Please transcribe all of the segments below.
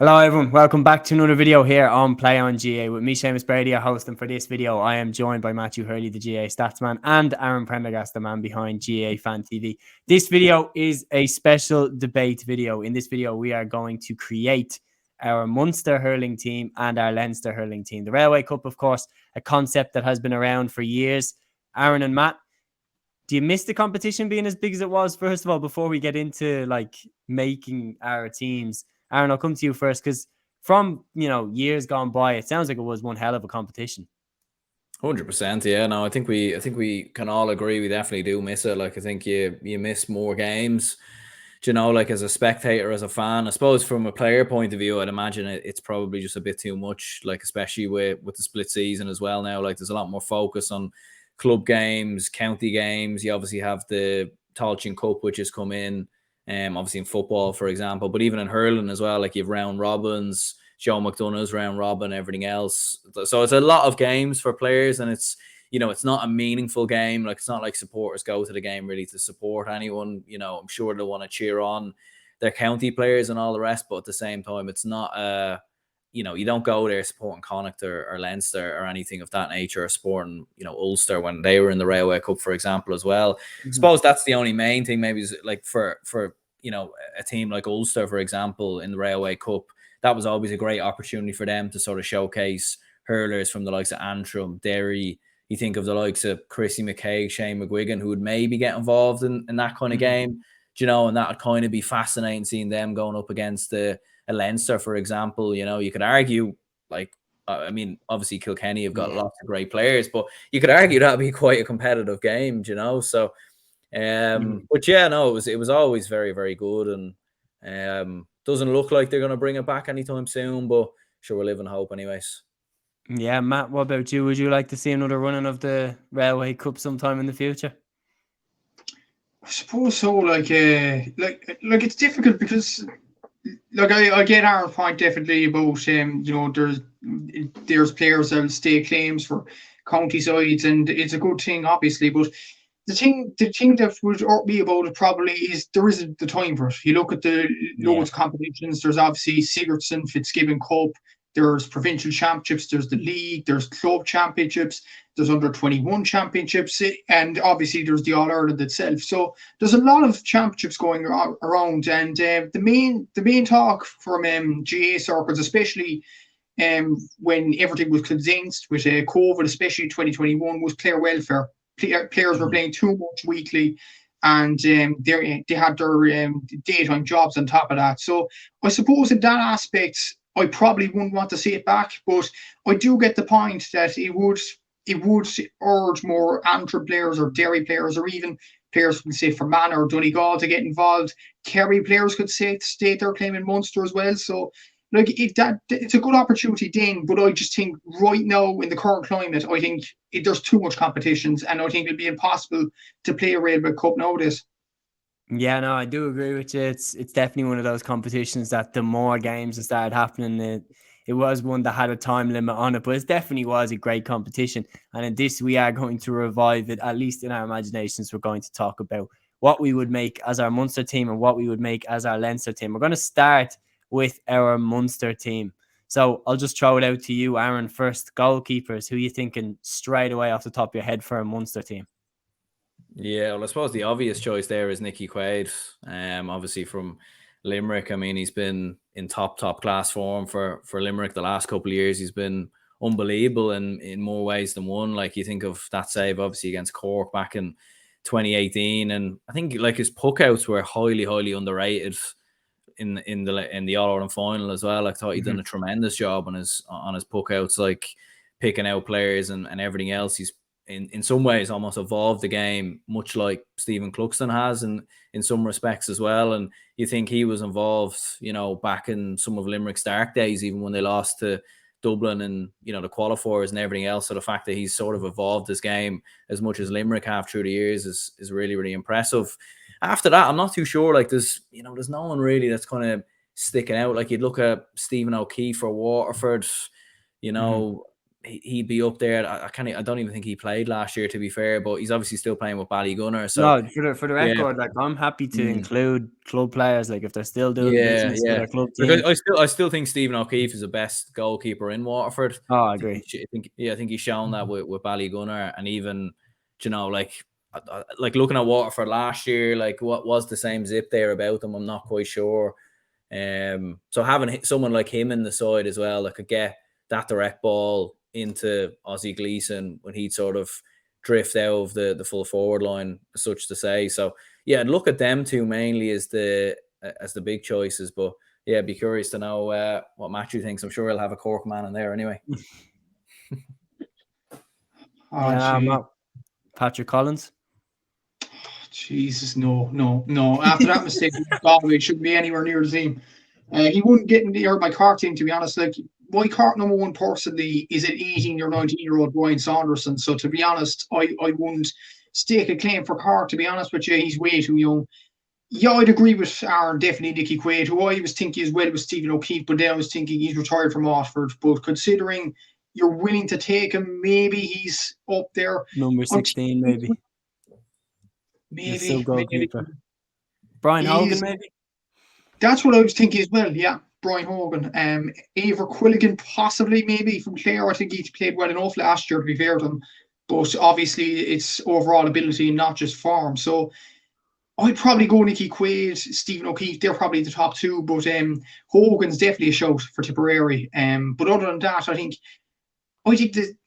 Hello everyone, welcome back to another video here on Play on GAA with me, Seamus Brady, our host, and for this video I am joined by Matthew Hurley, the GAA Statsman, and Aaron Prendergast, the man behind GAA Fan TV. This video is a special debate video. In this video we are going to create our Munster Hurling Team and our Leinster Hurling Team. The Railway Cup, of course, a concept that has been around for years. Aaron and Matt, do you miss the competition being as big as it was? First of all, before we get into making our teams, Aaron, I'll come to you first because from years gone by, it sounds like it was one hell of a competition. 100%, yeah. No, I think we can all agree we definitely do miss it. Like, I think you miss more games. As a spectator, as a fan, I suppose from a player point of view, I'd imagine it's probably just a bit too much. Like, especially with the split season as well now. Like, there's a lot more focus on club games, county games. You obviously have the Tailteann Cup, which has come in. Obviously in football, for example, but even in hurling as well, like you have round robins, Joe McDonough's round robin, everything else. So it's a lot of games for players, and it's not a meaningful game. Like, it's not like supporters go to the game really to support anyone. I'm sure they'll want to cheer on their county players and all the rest, but at the same time, it's not you don't go there supporting Connacht or Leinster or anything of that nature, or supporting, Ulster when they were in the Railway Cup, for example, as well. I suppose that's the only main thing, maybe, is like for a team like Ulster, for example, in the Railway Cup, that was always a great opportunity for them to sort of showcase hurlers from the likes of Antrim, Derry. You think of the likes of Chrissy McKay, Shane McGuigan, who would maybe get involved in that kind of game, and that would kind of be fascinating, seeing them going up against a Leinster, for example. You could argue, obviously Kilkenny have got lots of great players, but you could argue that'd be quite a competitive game, So, but yeah, no, it was always very, very good, and doesn't look like they're going to bring it back anytime soon, but sure, we'll live in hope anyways. Yeah, Matt, what about you? Would you like to see another running of the Railway Cup sometime in the future? I suppose so. Like it's difficult because, I get Aaron's point definitely about there's players that will stake claims for county sides, and it's a good thing, obviously. But the thing that would hurt me about it probably is there isn't the time for it. You look at the loads of competitions. There's obviously Sigerson, Fitzgibbon Cup. There's provincial championships. There's the league. There's club championships. There's under 21 championships, and obviously there's the All Ireland itself. So there's a lot of championships going around, and the main talk from GAA circles, especially when everything was condensed with COVID, especially 2021, was player welfare. Players were playing too much weekly, and they had their daytime jobs on top of that. So I suppose in that aspect, I probably wouldn't want to see it back, but I do get the point that it would urge more Antrim players or Derry players, or even players from, say, Fermanagh or Donegal to get involved. Kerry players could state their claim in Munster as well. So, it's a good opportunity then, but I just think right now in the current climate, I think there's too much competitions, and I think it'd be impossible to play a Railway Cup nowadays. Yeah, no, I do agree with you. It's definitely one of those competitions that the more games that started happening, it was one that had a time limit on it, but it definitely was a great competition. And in this, we are going to revive it, at least in our imaginations. We're going to talk about what we would make as our Munster team and what we would make as our Leinster team. We're going to start with our Munster team. So I'll just throw it out to you, Aaron, first. Goalkeepers, who are you thinking straight away off the top of your head for a Munster team? Yeah, well, I suppose the obvious choice there is Nicky Quaid. Obviously from Limerick. I mean, he's been in top class form for Limerick the last couple of years. He's been unbelievable in more ways than one. Like, you think of that save, obviously, against Cork back in 2018, and I think his puckouts were highly underrated in the All Ireland final as well. I thought he'd done a tremendous job on his puckouts, like picking out players and everything else. He's in some ways almost evolved the game, much like Stephen Cluxton has in some respects as well. And you think he was involved, back in some of Limerick's dark days, even when they lost to Dublin and, the qualifiers and everything else. So the fact that he's sort of evolved this game as much as Limerick have through the years is really, really impressive. After that, I'm not too sure. Like, there's no one really that's kind of sticking out. Like, you'd look at Stephen O'Keefe for Waterford, he'd be up there. I don't even think he played last year, to be fair, but he's obviously still playing with Ballygunner. So no, for the record, like I'm happy to include club players, like if they're still doing business for their club team. Because I still think Stephen O'Keefe is the best goalkeeper in Waterford. Oh, I agree. I think he's shown that with Ballygunner, and even like looking at Waterford last year, like what was the same zip there about them? I'm not quite sure. So having someone like him in the side as well that could get that direct ball into Ozzie Gleeson when he'd sort of drift out of the full forward line, such to say. So yeah, I'd look at them two mainly as the big choices. But yeah, be curious to know what Matthew thinks. I'm sure he'll have a Cork man in there anyway. Patrick Collins. Jesus, no. After that mistake, Galway shouldn't be anywhere near the team. He wouldn't get near my Cork team, to be honest. Like, my Cork number one personally is an 18 or 19-year-old Brian Saunderson. So, to be honest, I wouldn't stake a claim for Cork, to be honest with you. He's way too young. Yeah, I'd agree with Aaron, definitely Nicky Quaid, who I was thinking as well was Stephen O'Keefe, but then I was thinking he's retired from Oxford. But considering you're willing to take him, maybe he's up there. Number 16, maybe. Maybe. Brian Hogan, maybe. That's what I was thinking as well. Yeah, Brian Hogan. Eibhear Quilligan, possibly, maybe from Clare. I think he played well enough last year, to be fair to him. But obviously, it's overall ability and not just form. So I'd probably go Nicky Quaid, Stephen O'Keefe. They're probably the top two. But Hogan's definitely a shout for Tipperary. But other than that, I think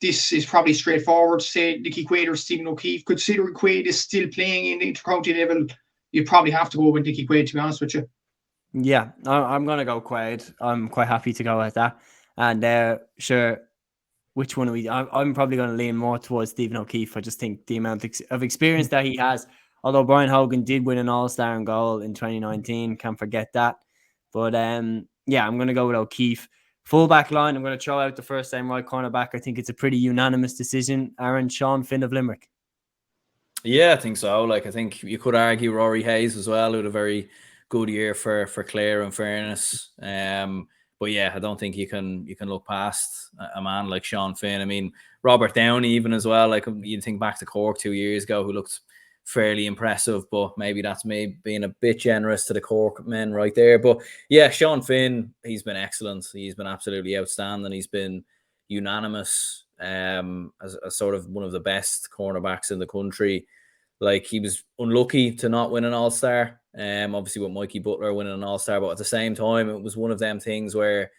this is probably straightforward to say Nicky Quaid or Stephen O'Keefe. Considering Quaid is still playing in the intercounty level, you'd probably have to go with Nicky Quaid, to be honest with you. Yeah, I'm going to go Quaid. I'm quite happy to go with that. And sure, which one are we? I'm probably going to lean more towards Stephen O'Keefe. I just think the amount of experience that he has, although Brian Hogan did win an All-Star in goal in 2019, can't forget that. But yeah, I'm going to go with O'Keefe. Full back line, I'm going to throw out the first time right cornerback. I think it's a pretty unanimous decision. Aaron, Sean Finn of Limerick. Yeah, I think so. Like, I think you could argue Rory Hayes as well, who had a very good year for Clare, in fairness. But yeah, I don't think you can look past a man like Sean Finn. I mean, Robert Downey even as well. Like, you think back to Cork 2 years ago, who looked fairly impressive, but maybe that's me being a bit generous to the Cork men right there. But yeah, Sean Finn, he's been excellent. He's been absolutely outstanding. He's been unanimous as sort of one of the best cornerbacks in the country. Like, he was unlucky to not win an All-Star. Obviously with Mikey Butler winning an All-Star, but at the same time, it was one of them things where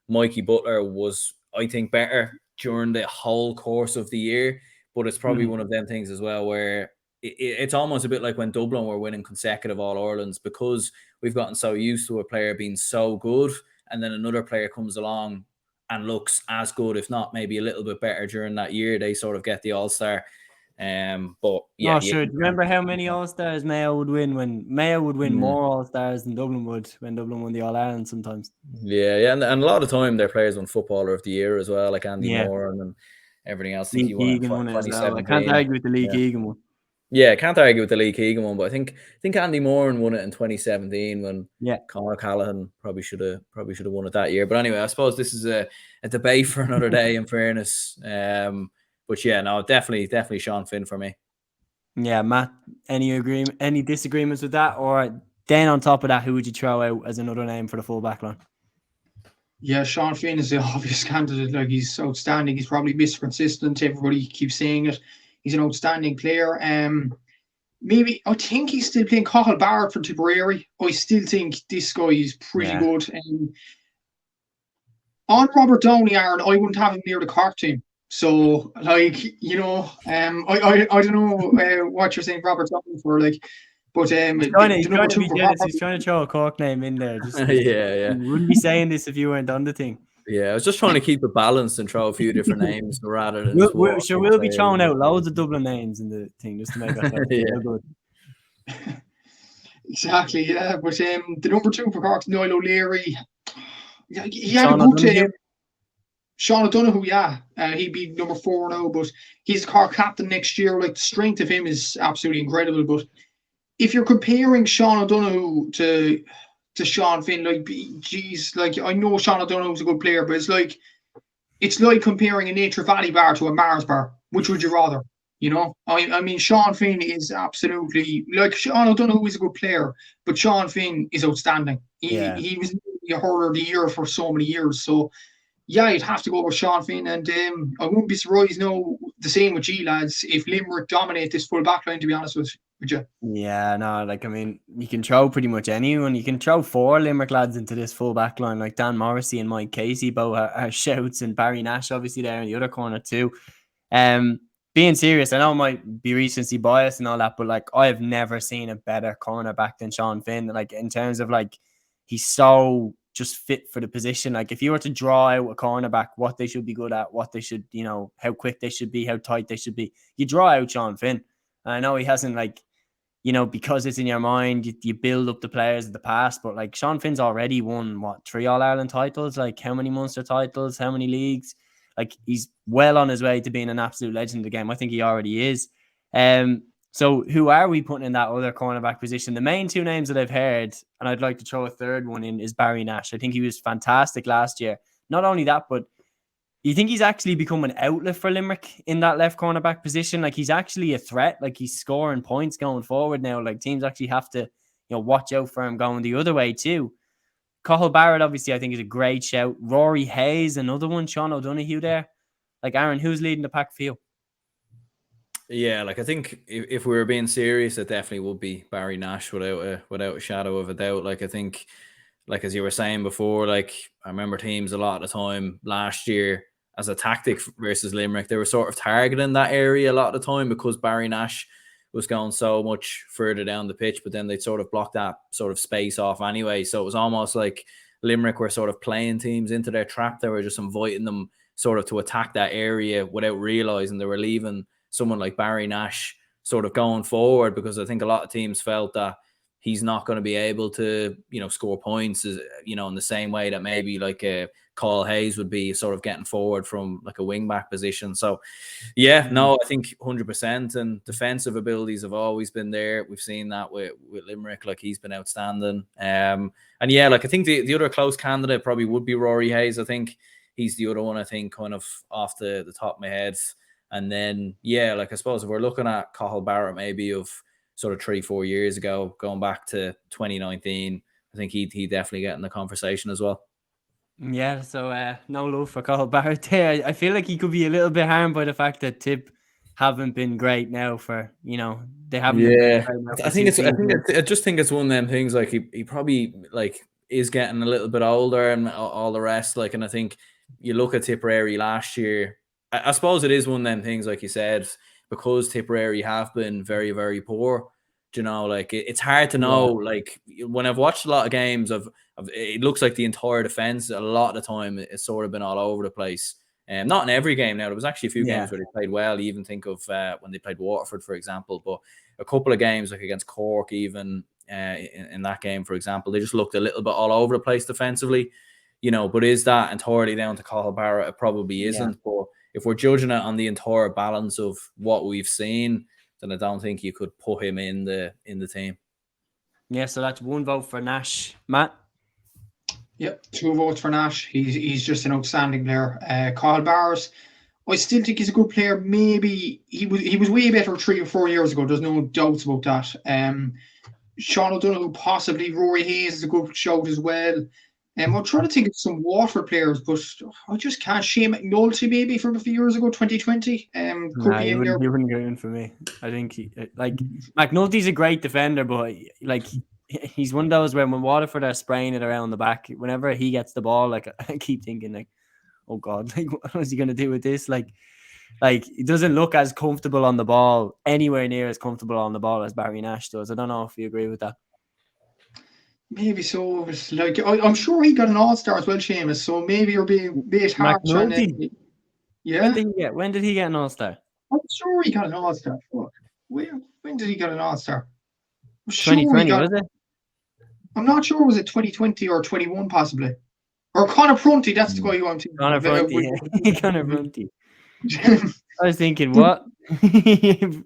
Mikey Butler was, I think, better during the whole course of the year. But it's probably one of them things as well where it's almost a bit like when Dublin were winning consecutive All-Irelands, because we've gotten so used to a player being so good, and then another player comes along and looks as good, if not maybe a little bit better during that year, they sort of get the All-Star. But yeah, sure. Do you remember how many All-Stars Mayo would win when Mayo would win more All-Stars than Dublin would when Dublin won the All-Ireland sometimes? Yeah, and a lot of time their players won Footballer of the Year as well, like Andy Moore and everything else. Lee Keegan won it as well. I can't argue with the Lee Keegan one. Yeah, can't argue with the Lee Keegan one, but I think Andy Moore won it in 2017 when Conor Callaghan probably should have won it that year. But anyway, I suppose this is a debate for another day, in fairness. But yeah, no, definitely Sean Finn for me. Yeah, Matt, any disagreements with that? Or then on top of that, who would you throw out as another name for the full back line? Yeah, Sean Finn is the obvious candidate. Like, he's outstanding. He's probably Mr. Consistent. Everybody keeps saying it. He's an outstanding player. Maybe I think he's still playing Cathal Barrett for Tipperary. I still think this guy is pretty good. On Robert Downey, Aaron, I wouldn't have him near the Cork team. So, like, you know, I don't know what you're saying, Robert Downey, for, like, but he's trying to be jealous. He's trying to throw a Cork name in there. Just, yeah. You wouldn't be saying this if you weren't on the thing. Yeah, I was just trying to keep it balanced and throw a few different names rather than. We'll be throwing out loads of Dublin names in the thing just to make us feel good. Exactly, yeah. But the number 2 for Cork's Niall O'Leary. He had a good Sean O'Donoghue, he'd be number 4 now, but he's Cork captain next year. Like, the strength of him is absolutely incredible. But if you're comparing Sean O'Donoghue to Sean Finn, like, geez, like, I know Sean O'Donoghue's a good player, but it's like it's like comparing a Nature Valley bar to a Mars bar. Which would you rather? You know, I mean, Sean Finn is absolutely like Sean O'Donoghue is a good player, but Sean Finn is outstanding. He was a hurler of the year for so many years. So yeah, you'd have to go with Sean Finn, and I wouldn't be surprised. No, the same with G lads. If Limerick dominate this full back line, to be honest with you. Yeah, no, like I mean, you can throw pretty much anyone. You can throw 4 Limerick lads into this full back line, like Dan Morrissey and Mike Casey both are shouts, and Barry Nash obviously there in the other corner too. Being serious, I know it might be recency bias and all that, but like I have never seen a better cornerback than Sean Finn. Like in terms of like he's so just fit for the position. Like if you were to draw out a cornerback, what they should be good at, what they should, you know, how quick they should be, how tight they should be, you draw out Sean Finn. And I know he hasn't, like, you know, because it's in your mind, you build up the players of the past, but like Sean Finn's already won, what, 3 All-Ireland titles? Like how many Munster titles? How many leagues? Like he's well on his way to being an absolute legend of the game. I think he already is. So who are we putting in that other cornerback position? The main 2 names that I've heard, and I'd like to throw a third one in, is Barry Nash. I think he was fantastic last year. Not only that, but you think he's actually become an outlet for Limerick in that left cornerback position? Like he's actually a threat. Like he's scoring points going forward now. Like teams actually have to, you know, watch out for him going the other way too. Cathal Barrett, obviously, I think is a great shout. Rory Hayes, another one. Sean O'Donoghue there. Like Aaron, who's leading the pack for you? Yeah, like I think if we were being serious, it definitely would be Barry Nash without a shadow of a doubt. Like I think, like as you were saying before, like I remember teams a lot of the time last year as a tactic versus Limerick, they were sort of targeting that area a lot of the time because Barry Nash was going so much further down the pitch, but then they'd sort of block that sort of space off anyway. So it was almost like Limerick were sort of playing teams into their trap. They were just inviting them sort of to attack that area without realizing they were leaving someone like Barry Nash sort of going forward, because I think a lot of teams felt that he's not going to be able to, you know, score points, you know, in the same way that maybe like Kyle Hayes would be sort of getting forward from like a wing back position. So yeah, no, I think 100%. And defensive abilities have always been there. We've seen that with Limerick, like he's been outstanding. And yeah, like I think the other close candidate probably would be Rory Hayes. I think he's the other one, I think, kind of off the top of my head. And then, yeah, like I suppose if we're looking at Cathal Barrett maybe of sort of 3-4 years ago, going back to 2019, I think he'd definitely get in the conversation as well. Yeah, so no love for Cathal Barrett there. I feel like he could be a little bit harmed by the fact that Tip haven't been great now for, you know, they haven't been great now for I just think it's one of them things, like he probably like is getting a little bit older and all the rest, like, and I think you look at Tipperary last year, I suppose it is one of them things, like you said, because Tipperary have been very, very poor. You know, like it's hard to know. Yeah. Like when I've watched a lot of games, it looks like the entire defense a lot of the time it's sort of been all over the place. Not in every game. Now there was actually a few games where they played well. You even think of when they played Waterford, for example. But a couple of games, like against Cork, even in that game, for example, they just looked a little bit all over the place defensively. You know, but is that entirely down to Cathal Barrett? It probably isn't. Yeah. But if we're judging it on the entire balance of what we've seen, then I don't think you could put him in the team. Yeah, so that's 1 vote for Nash. Matt? Yep, 2 votes for Nash. He's just an outstanding player. Cathal Barrett, I still think he's a good player. Maybe he was way better 3 or 4 years ago. There's no doubts about that. Sean O'Donoghue, possibly. Rory Hayes is a good shout as well. I'm trying to think of some Waterford players, but I just can't. Shane McNulty maybe from a few years ago, 2020. Could be in there. He wouldn't go in for me. I think McNulty's a great defender, but like he's one of those when Waterford are spraying it around the back, whenever he gets the ball, like I keep thinking like, oh God, like what is he gonna do with this? Like he doesn't look as comfortable on the ball, anywhere near as comfortable on the ball as Barry Nash does. I don't know if you agree with that. Maybe so. It's like I'm sure he got an All-Star as well, Seamus. So maybe you're being a bit harsh on it. Yeah. When did he get an All-Star? I'm sure he got an All-Star. When did he get an All-Star? 2020, was it? I'm not sure. Was it 2020 or 21 possibly? Or Conor Prunty? That's the guy who I'm thinking. Conor Prunty. Yeah. Conor Prunty. I was thinking, what? I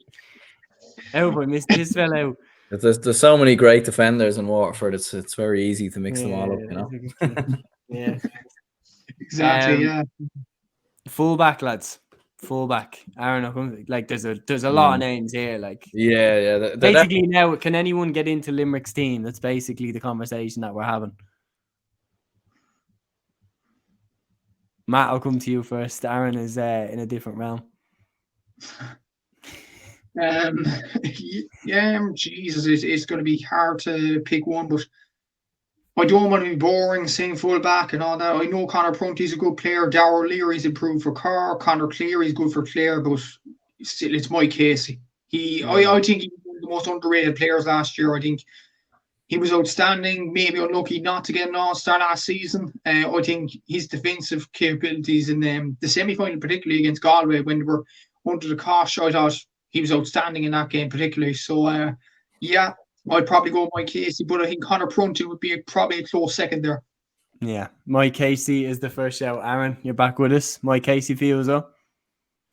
hope I missed this fellow. There's so many great defenders in Waterford. It's very easy to mix them all up, you know. Yeah, exactly. Fullback, lads. Fullback. Aaron, like there's a lot of names here. Like Yeah. basically now, can anyone get into Limerick's team? That's basically the conversation that we're having. Matt, I'll come to you first. Aaron is in a different realm. Jesus, it's going to be hard to pick one, but I don't want to be boring saying fullback and all that. I know Conor Prunty's a good player. Darrell Leary's improved for Cork. Conor Cleary's good for Clare, but still, it's Mike Casey. I think he was one of the most underrated players last year. I think he was outstanding. Maybe unlucky not to get an All-Star last season. I think his defensive capabilities in the semi-final, particularly against Galway, when they were under the cosh, I thought he was outstanding in that game, particularly. So, yeah, I'd probably go Mike Casey, but I think Conor Prunty would be probably a close second there. Yeah, Mike Casey is the first shout. Aaron, you're back with us. Mike Casey for you as well?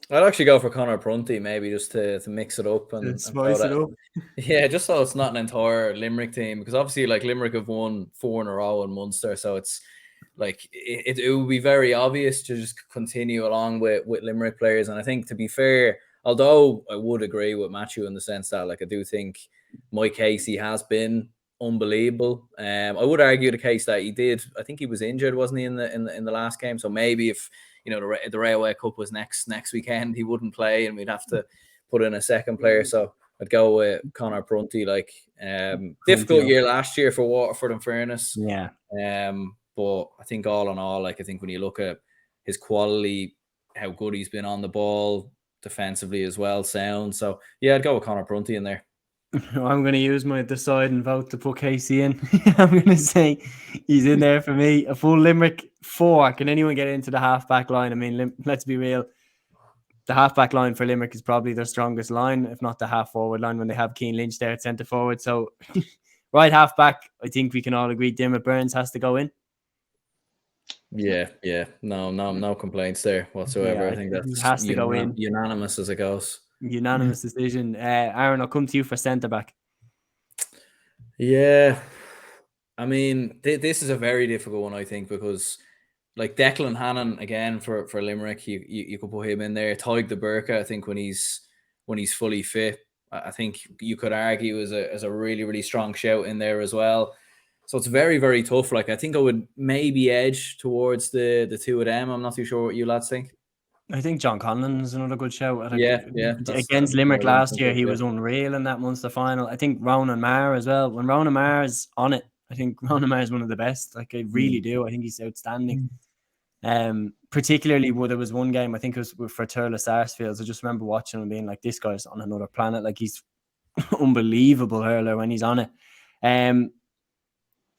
I'd actually go for Conor Prunty, maybe just to mix it up and spice it up. Yeah, just so it's not an entire Limerick team, because obviously like Limerick have won 4 in a row in Munster, so it's like it would be very obvious to just continue along with Limerick players. And I think, to be fair, although I would agree with Matthew in the sense that like I do think Mike Casey has been unbelievable. I would argue the case that I think he was injured, wasn't he, in the last game? So maybe if the Railway Cup was next weekend, he wouldn't play and we'd have to put in a second player. So I'd go with Conor Prunty. Like difficult year last year for Waterford, in fairness. Yeah. But I think all in all, like I think when you look at his quality, how good he's been on the ball, defensively as well, sound. So yeah, I'd go with Conor Prunty in there. I'm going to use my decide and vote to put Casey in. I'm going to say he's in there for me. A full Limerick 4. Can anyone get into the half-back line? I mean, let's be real. The half-back line for Limerick is probably their strongest line, if not the half-forward line, when they have Cian Lynch there at centre-forward. So right half-back, I think we can all agree Diarmaid Byrnes has to go in. Yeah. No complaints there whatsoever. Yeah, I think that has to go in. Unanimous as it goes. Unanimous decision. Aaron, I'll come to you for centre back. Yeah, I mean, this is a very difficult one, I think, because like Declan Hannon again for Limerick, you could put him in there. Tadhg de Burka, I think when he's fully fit, I think you could argue as a really, really strong shout in there as well. So it's very, very tough. Like I think I would maybe edge towards the two of them. I'm not too sure what you lads think. I think John Conlon is another good shout. Yeah. Against Limerick last year, he was unreal in that Munster final. I think Ronan Maher as well. When Ronan Maher is on it, I think Ronan Maher is one of the best. Like I really do. I think he's outstanding. Particularly, there was one game, I think it was for Turles Sarsfields. I just remember watching him being like, this guy's on another planet. Like he's unbelievable hurler when he's on it.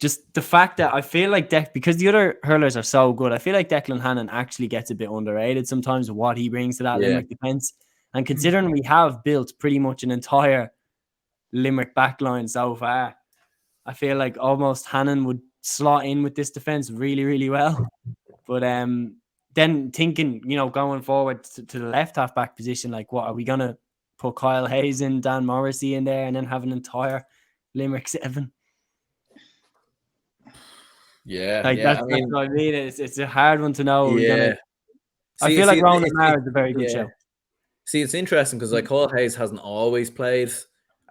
Just the fact that I feel like because the other hurlers are so good, I feel like Declan Hannon actually gets a bit underrated sometimes what he brings to that Limerick defence. And considering we have built pretty much an entire Limerick backline so far, I feel like almost Hannon would slot in with this defence really, really well. But then thinking, going forward to the left half back position, like what are we going to put Kyle Hayes in, Dan Morrissey in there, and then have an entire Limerick 7? Yeah, that's what I mean. It's a hard one to know. Yeah, I feel like Ronan Maher is a very good show. See, it's interesting because like Kyle Hayes hasn't always played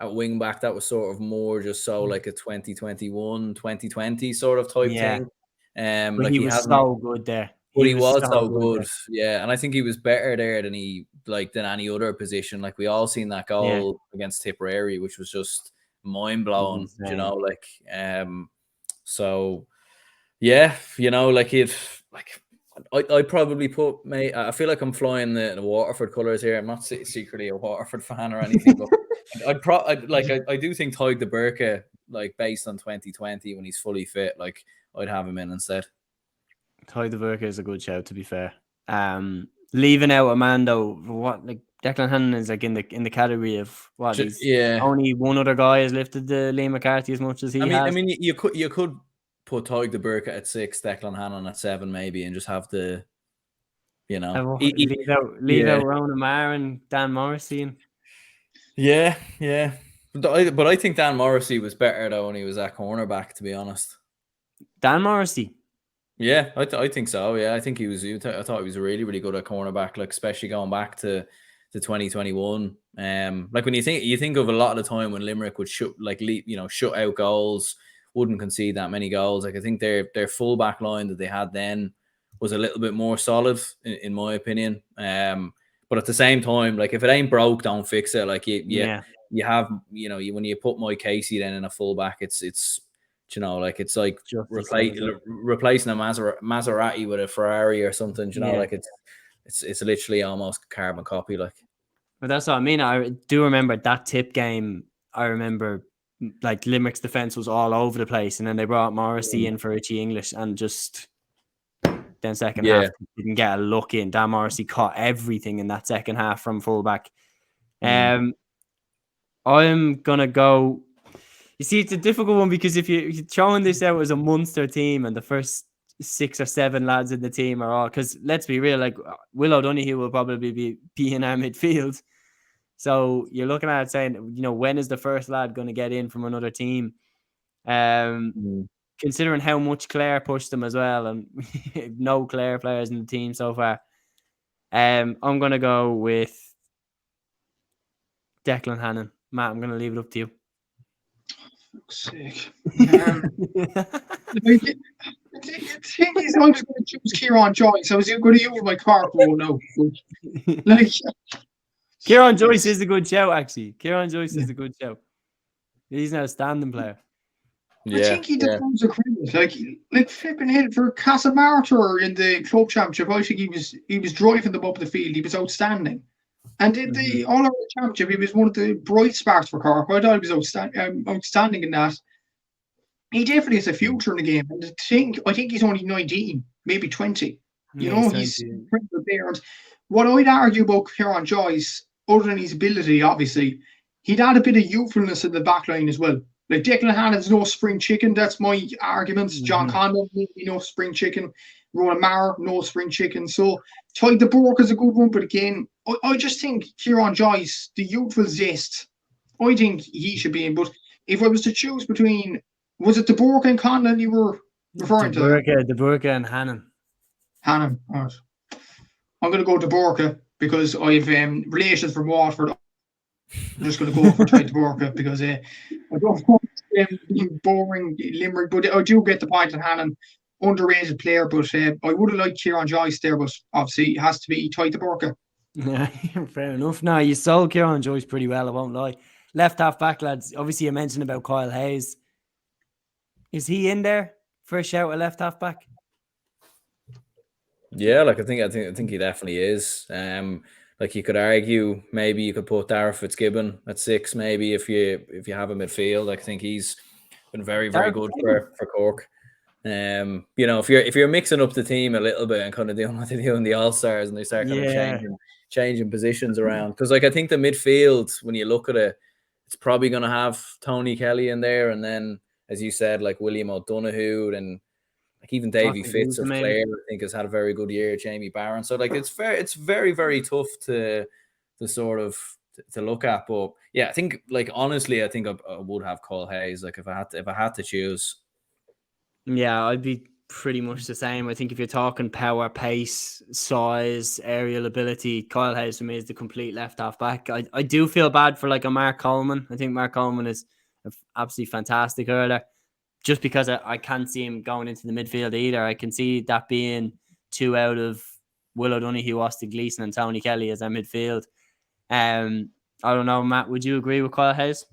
at wing back. That was sort of more just so like a 2021, 2020 sort of type thing. But like he was so good there. He was so good. Yeah, and I think he was better there than any other position. Like we all seen that goal against Tipperary, which was just mind blowing. So. Yeah, I'd probably put I feel like I'm flying the Waterford colours here. I'm not secretly a Waterford fan or anything, but I do think Tadhg de Burka, like based on 2020 when he's fully fit, like I'd have him in instead. Tadhg de Burka is a good shout, to be fair. Leaving out Amando, what like Declan Hannon is like in the category of what? Only one other guy has lifted the Liam McCarthy as much as he has. I mean, you could put Tadhg de Burka at 6, Declan Hannon at 7, maybe, and just have the, leave out Ronan Maher and Dan Morrissey. Yeah. But I think Dan Morrissey was better though when he was at cornerback, to be honest. Dan Morrissey. Yeah, I think so. Yeah, I think he was. I thought he was really, really good at cornerback. Like especially going back to 2021. Like when you think of a lot of the time when Limerick would shut out goals, wouldn't concede that many goals. Like I think their full back line that they had then was a little bit more solid in my opinion. But at the same time, like if it ain't broke, don't fix it. Like you have when you put Mike Casey then in a full back, it's like it's like Just as good. replacing a Maserati with a Ferrari or something. Like it's literally almost carbon copy. Like, But that's what I mean. I do remember that tip game. I remember like Limerick's defense was all over the place, and then they brought Morrissey in for Richie English, and just then second half didn't get a look in. Dan Morrissey caught everything in that second half from fullback. I'm gonna go. You see, it's a difficult one because if you're throwing this out as a Munster team and the first 6 or 7 lads in the team are all, because let's be real, like Will O'Donoghue will probably be in our midfield. So you're looking at it saying, when is the first lad going to get in from another team? Considering how much Clare pushed them as well, and no Clare players in the team so far. I'm going to go with Declan Hannon. Matt, I'm going to leave it up to you. Sick. The thing is, I was going to choose Kieran Joyce. I was going to use my card roll now. Like, Kieran Joyce is a good shout, actually. Kieran Joyce is a good shout. He's an outstanding player. I think he deserves a credit. Like flipping hit for Castlemartyr in the club championship. I think he was driving them up the field. He was outstanding. And in the All-Ireland Championship, he was one of the bright sparks for Cork. I thought he was outstanding in that. He definitely has a future in the game. And I think he's only 19, maybe 20. He's incredible there. And what I'd argue about Kieran Joyce, other than his ability, obviously, he'd add a bit of youthfulness in the back line as well. Like Declan Hannon's no spring chicken. That's my argument. John Conlon, no spring chicken. Ronan Maher, no spring chicken. So Ty de Bourke is a good one, but again, I just think Kieran Joyce, the youthful zest, I think he should be in. But if I was to choose between, was it de Bourke and Conlon you were referring to? De Bourke and Hannon. Hannon, all right. I'm going to go de Bourke because I have relations from Waterford. I'm just going to go for Ty de Bourke because I don't want boring Limerick, but I do get the point on Hannon. Underrated player, but I would have liked Kieran Joyce there, but obviously it has to be Ty de Bourke. Yeah, fair enough. No, you sold Kieran Joyce pretty well, I won't lie. Left half back, lads. Obviously, you mentioned about Kyle Hayes. Is he in there for a shout at left half back? Yeah, like I think he definitely is. Like you could argue maybe you could put Darragh Fitzgibbon at 6, maybe if you have a midfield. I think he's been very, very good for Cork. If you're mixing up the team a little bit and kind of doing what they do in the All-Stars and they start kind of changing positions around, because like I think the midfield, when you look at it, it's probably going to have Tony Kelly in there, and then as you said, like William O'Donoghue, and like even Davy Fitz of Clare, I think has had a very good year. Jamie Barron, so like it's very, very tough to sort of to look at. But yeah, I think like honestly, I think I would have Kyle Hayes. Like if I had to choose. Yeah, I'd be pretty much the same. I think if you're talking power, pace, size, aerial ability, Kyle Hayes for me is the complete left half back. I do feel bad for like a Mark Coleman. I think Mark Coleman is an absolutely fantastic hurler. Just because I can't see him going into the midfield either. I can see that being 2 out of Will O'Donoghue, Austin Gleeson, and Tony Kelly as our midfield. I don't know, Matt, would you agree with Kyle Hayes?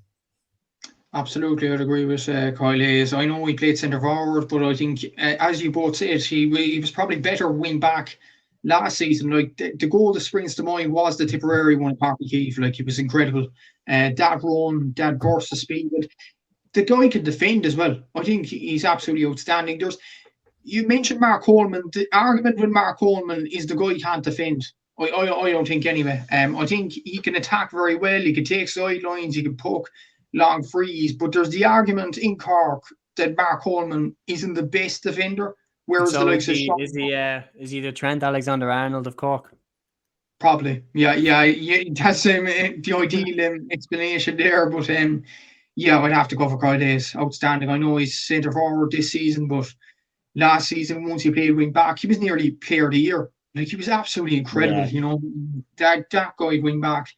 Absolutely, I'd agree with Kyle Hayes. I know he played centre forward, but I think, as you both said, he was probably better wing back last season. Like the goal that springs to mind was the Tipperary one at Parky Keefe. Like he was incredible. That run, that burst of speed. But the guy can defend as well. I think he's absolutely outstanding. You mentioned Mark Coleman. The argument with Mark Coleman is the guy can't defend. I don't think anyway. I think he can attack very well. He can take sidelines. He can poke long frees. But there's the argument in Cork that Mark Coleman isn't the best defender. Whereas so is he the Trent Alexander-Arnold of Cork? Probably. Yeah. That's the ideal explanation there. But yeah, I'd have to go for Kyle Hayes. Outstanding. I know he's centre forward this season, but last season, once he played wing back, he was nearly player of the year. Like, he was absolutely incredible, that guy wing back.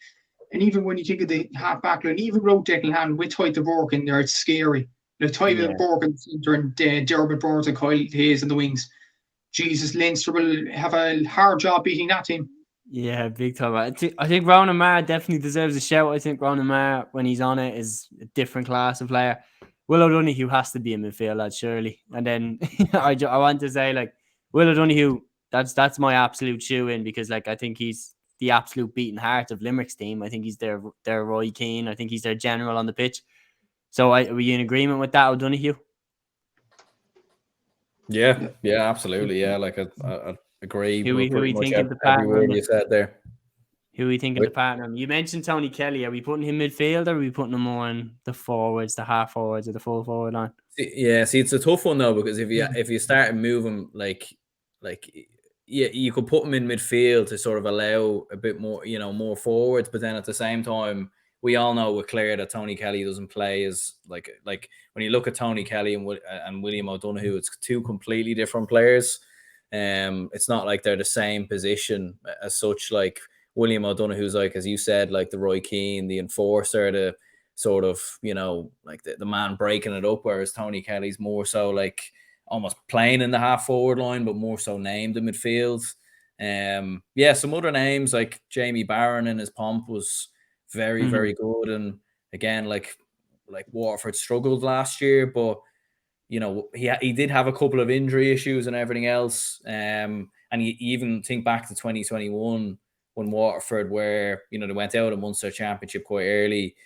And even when you think of the half back line, even without Declan Hand with Tyler Burke in there, it's scary. Like, Tyler Burke in the centre and Dermot Burns and Kyle Hayes in the wings. Jesus, Leinster will have a hard job beating that team. Yeah, big time. I think Ronan Maher definitely deserves a shout. I think Ronan Maher, when he's on it, is a different class of player. Will O'Donoghue has to be in midfield, lad, surely. And then I want to say, like, Will O'Donoghue, that's my absolute shoe-in, because, like, I think he's the absolute beating heart of Limerick's team. I think he's their Roy Keane. I think he's their general on the pitch. So are you in agreement with that, O'Donoghue? Yeah, absolutely. Yeah, like I agree. Who we think of the every word you said there. Who are we thinking the partner? You mentioned Tony Kelly. Are we putting him midfield, or are we putting him more in the forwards, the half forwards, or the full forward line? Yeah, see, it's a tough one though, because if you start and move him, you could put him in midfield to sort of allow a bit more, more forwards. But then at the same time, we all know with Clare that Tony Kelly doesn't play as like when you look at Tony Kelly and William O'Donoghue, it's two completely different players. It's not like they're the same position as such. Like, William O'Donoghue's, like, as you said, like the Roy Keane, the enforcer, the sort of, like the man breaking it up, whereas Tony Kelly's more so like almost playing in the half forward line, but more so named in midfield. Some other names like Jamie Barron in his pomp was very, very good. And again, like Waterford struggled last year, but he did have a couple of injury issues and everything else. And you even think back to 2021 when Waterford were, they went out of Munster Championship quite early.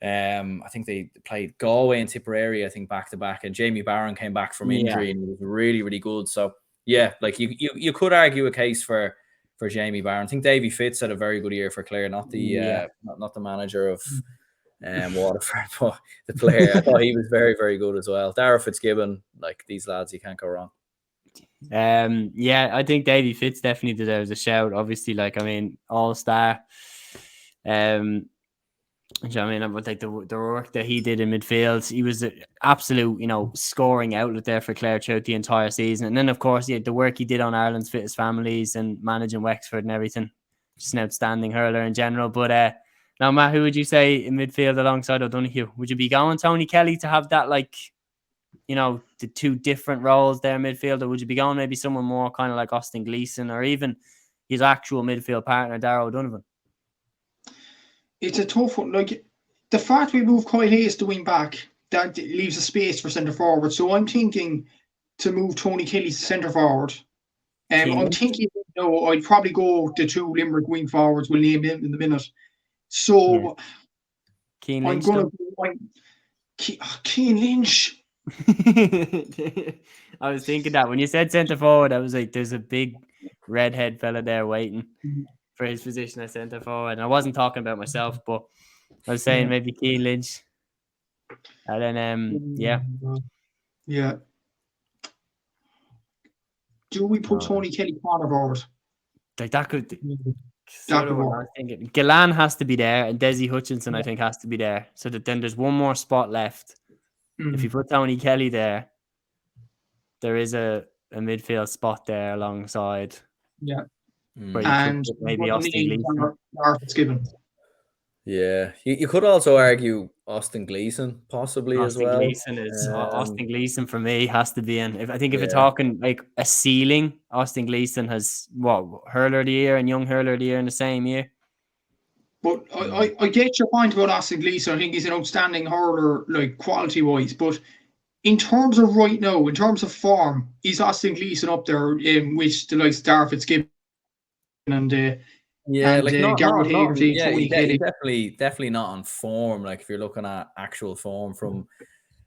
I think they played Galway and Tipperary, I think, back to back, and Jamie Barron came back from injury and he was really, really good. So yeah, like you could argue a case for Jamie Barron. I think Davy Fitz had a very good year for Clare, not the not the manager of Waterford, but the player. I thought he was very, very good as well. Dara Fitzgibbon, like, these lads, you can't go wrong. I think Davy Fitz definitely deserves a shout. Obviously, like, I mean, all-star. But like the work that he did in midfield, he was an absolute, scoring outlet there for Clare throughout the entire season. And then, of course, the work he did on Ireland's fittest families and managing Wexford and everything. Just an outstanding hurler in general. But now, Matt, who would you say in midfield alongside O'Donoghue? Would you be going Tony Kelly to have that, like, the two different roles there in midfield, or would you be going maybe someone more kind of like Austin Gleeson, or even his actual midfield partner, Darragh O'Donovan? It's a tough one. Like, the fact we move Kyle Hayes to wing back, that leaves a space for centre forward. So I'm thinking to move Tony Kelly to centre forward. I'm thinking, I'd probably go the two Limerick wing forwards. We'll name them in the minute. So I'm going to go Cian Lynch. I was thinking that when you said centre forward, I was like, there's a big redhead fella there waiting for his position at centre forward. And I wasn't talking about myself, but I was saying maybe Cian Lynch. And then Yeah. Do we put Tony Kelly corner forward? Like, that could sort of what I was thinking. Gillan has to be there, and Desi Hutchinson, I think, has to be there. So that then there's one more spot left. If you put Tony Kelly there, there is a midfield spot there alongside. Yeah. And maybe Austin Gleeson. Yeah. You could also argue Austin Gleeson possibly as well. Austin Gleeson for me has to be in. If you're talking like a ceiling, Austin Gleeson has hurler of the year and young hurler of the year in the same year. But I get your point about Austin Gleeson. I think he's an outstanding hurler, like, quality wise. But in terms of right now, in terms of form, is Austin Gleeson up there in which the likes of Darragh Fitzgibbon and Garrett Hagerty, Tony Kelly? Definitely not on form. Like, if you're looking at actual form from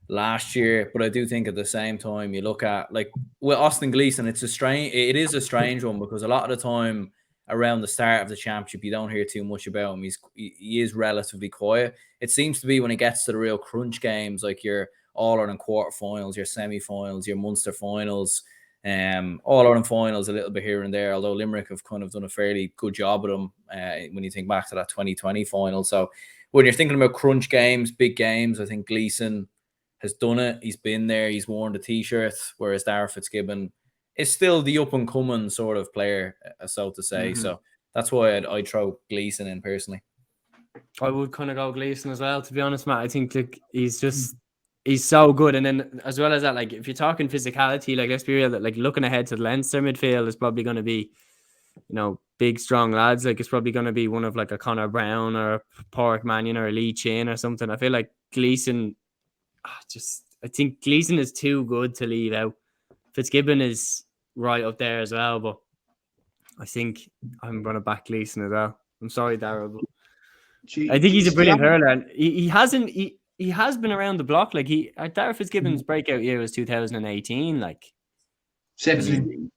last year, but I do think at the same time you look at, like, with Austin Gleeson, it is a strange one, because a lot of the time around the start of the championship you don't hear too much about him. He is relatively quiet. It seems to be when it gets to the real crunch games, like your All-Ireland quarterfinals, your semi-finals, your Munster finals, All-Ireland finals a little bit here and there, although Limerick have kind of done a fairly good job of them when you think back to that 2020 final. So when you're thinking about crunch games, big games, I think Gleeson has done it. He's been there. He's worn the t-shirt. Whereas Darragh Fitzgibbon is still the up and coming sort of player, so to say. So that's why I'd throw Gleeson in personally. I would kind of go Gleeson as well, to be honest, Matt. I think like he's so good. And then as well as that, like if you're talking physicality, like let's be real, that like looking ahead to the Leinster midfield is probably going to be, you know, big strong lads. Like it's probably going to be one of like a Conor Brown or a Pádraig Mannion or a Lee Chin or something. I feel like Gleeson, I think Gleeson is too good to leave out. Fitzgibbon is right up there as well, but I think I'm going to back Gleeson as well. I'm sorry, Darragh, but I think he's a brilliant hurler, and he has been around the block. Like Darragh Fitzgibbon's breakout year was 2018, like 17.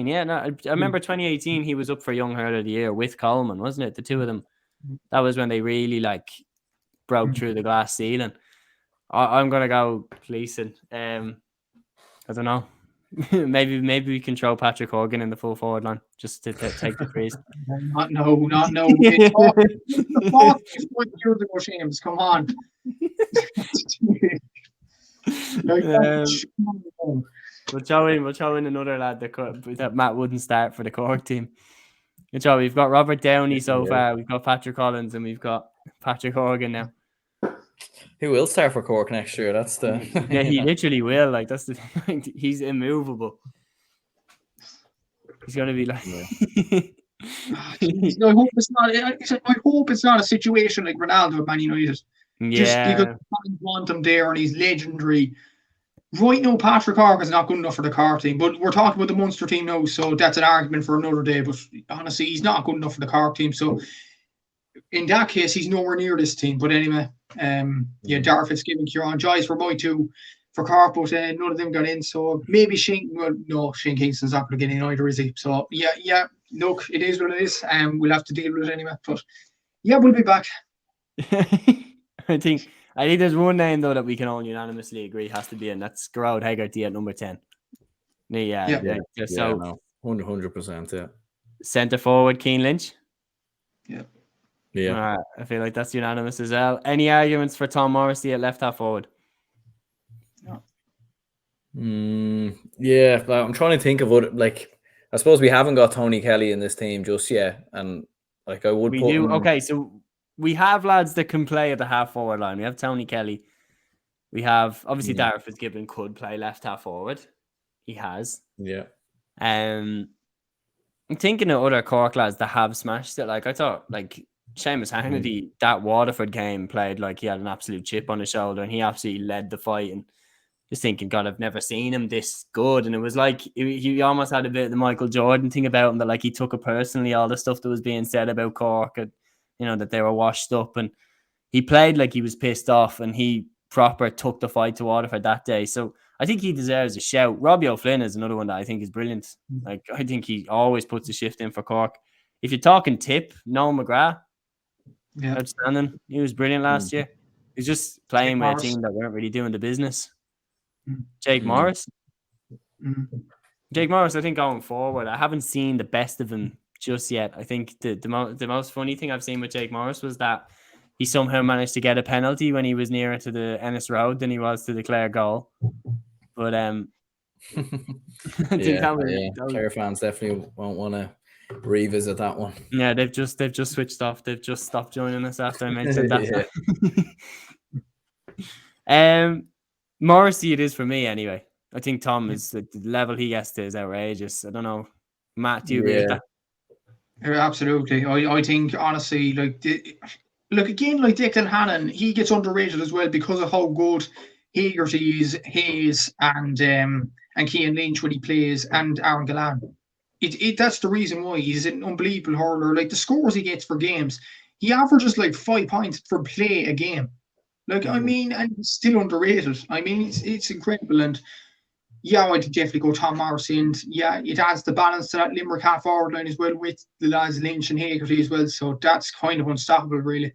Yeah, no, I remember 2018. He was up for Young Hurler of the Year with Coleman, wasn't it? The two of them. That was when they really like broke through the glass ceiling. I'm gonna go Gleeson. I don't know. maybe we can throw Patrick Horgan in the full forward line just to take the freeze. Not no. It's all years ago, Seamus. Come on. We'll throw in another lad that Matt wouldn't start for the Cork team. We've got Robert Downey so far. We've got Patrick Collins and we've got Patrick Horgan now. Who will start for Cork next year? That's the yeah. He literally will. Like that's he's immovable. He's gonna be like. I hope it's not. I hope it's not a situation like Ronaldo at Man United. Yeah. Just because fans want him there and he's legendary. Right now, Patrick Horgan is not good enough for the Cork team. But we're talking about the Munster team now, so that's an argument for another day. But honestly, he's not good enough for the Cork team. So in that case, he's nowhere near this team. But anyway, Darragh Fitzgibbon, Kieran Joyce were my two for Cork, but none of them got in. So maybe Shane Kingston's not going to get in either, is he? So yeah. Look, it is what it is. We'll have to deal with it anyway. But yeah, we'll be back. I think there's one name though that we can all unanimously agree has to be in. That's Gerard Hegarty at number 10. Yeah. So 100%. Yeah. Centre forward, Keane Lynch. Yeah. I feel like that's unanimous as well. Any arguments for Tom Morrissey at left half forward? Yeah, I'm trying to think of what I suppose we haven't got Tony Kelly in this team just yet, and like I would. Okay, so we have lads that can play at the half forward line. We have Tony Kelly. We have obviously Darragh Fitzgibbon could play left half forward. He has. Yeah. I'm thinking of other Cork lads that have smashed it. Like I thought, like Seamus Hannity, that Waterford game played like he had an absolute chip on his shoulder, and he absolutely led the fight. And just thinking, God, I've never seen him this good. And it was like he almost had a bit of the Michael Jordan thing about him, that like he took it personally, all the stuff that was being said about Cork, and that they were washed up, and he played like he was pissed off, and he proper took the fight to Waterford that day. So I think he deserves a shout. Robbie O'Flynn is another one that I think is brilliant. Like I think he always puts a shift in for Cork. If you're talking tip, Noel McGrath, outstanding. He was brilliant last year. He's just playing with a team that weren't really doing the business. Jake Morris. Jake Morris, I think going forward, I haven't seen the best of him just yet. I think the most funny thing I've seen with Jake Morris was that he somehow managed to get a penalty when he was nearer to the Ennis Road than he was to declare goal. But I think Clare fans definitely won't want to revisit that one. Yeah, they've just switched off. They've just stopped joining us after I mentioned that. Morrissey, it is for me anyway. I think Tom is the level he gets to is outrageous. I don't know, Matt, do you agree with that? Yeah, absolutely. I think honestly, like again, like Declan Hannon, he gets underrated as well because of how good Hegarty is, Hayes, and Cian Lynch when he plays, and Aaron Gillan. That's the reason why he's an unbelievable hurler. Like the scores he gets for games, he averages like 5 points per play a game. Like I mean, and he's still underrated. I mean, it's incredible. And yeah, I think definitely go Tom Morrissey, and yeah, it adds the balance to that Limerick half forward line as well with the lads Lynch and Hegarty as well. So that's kind of unstoppable, really.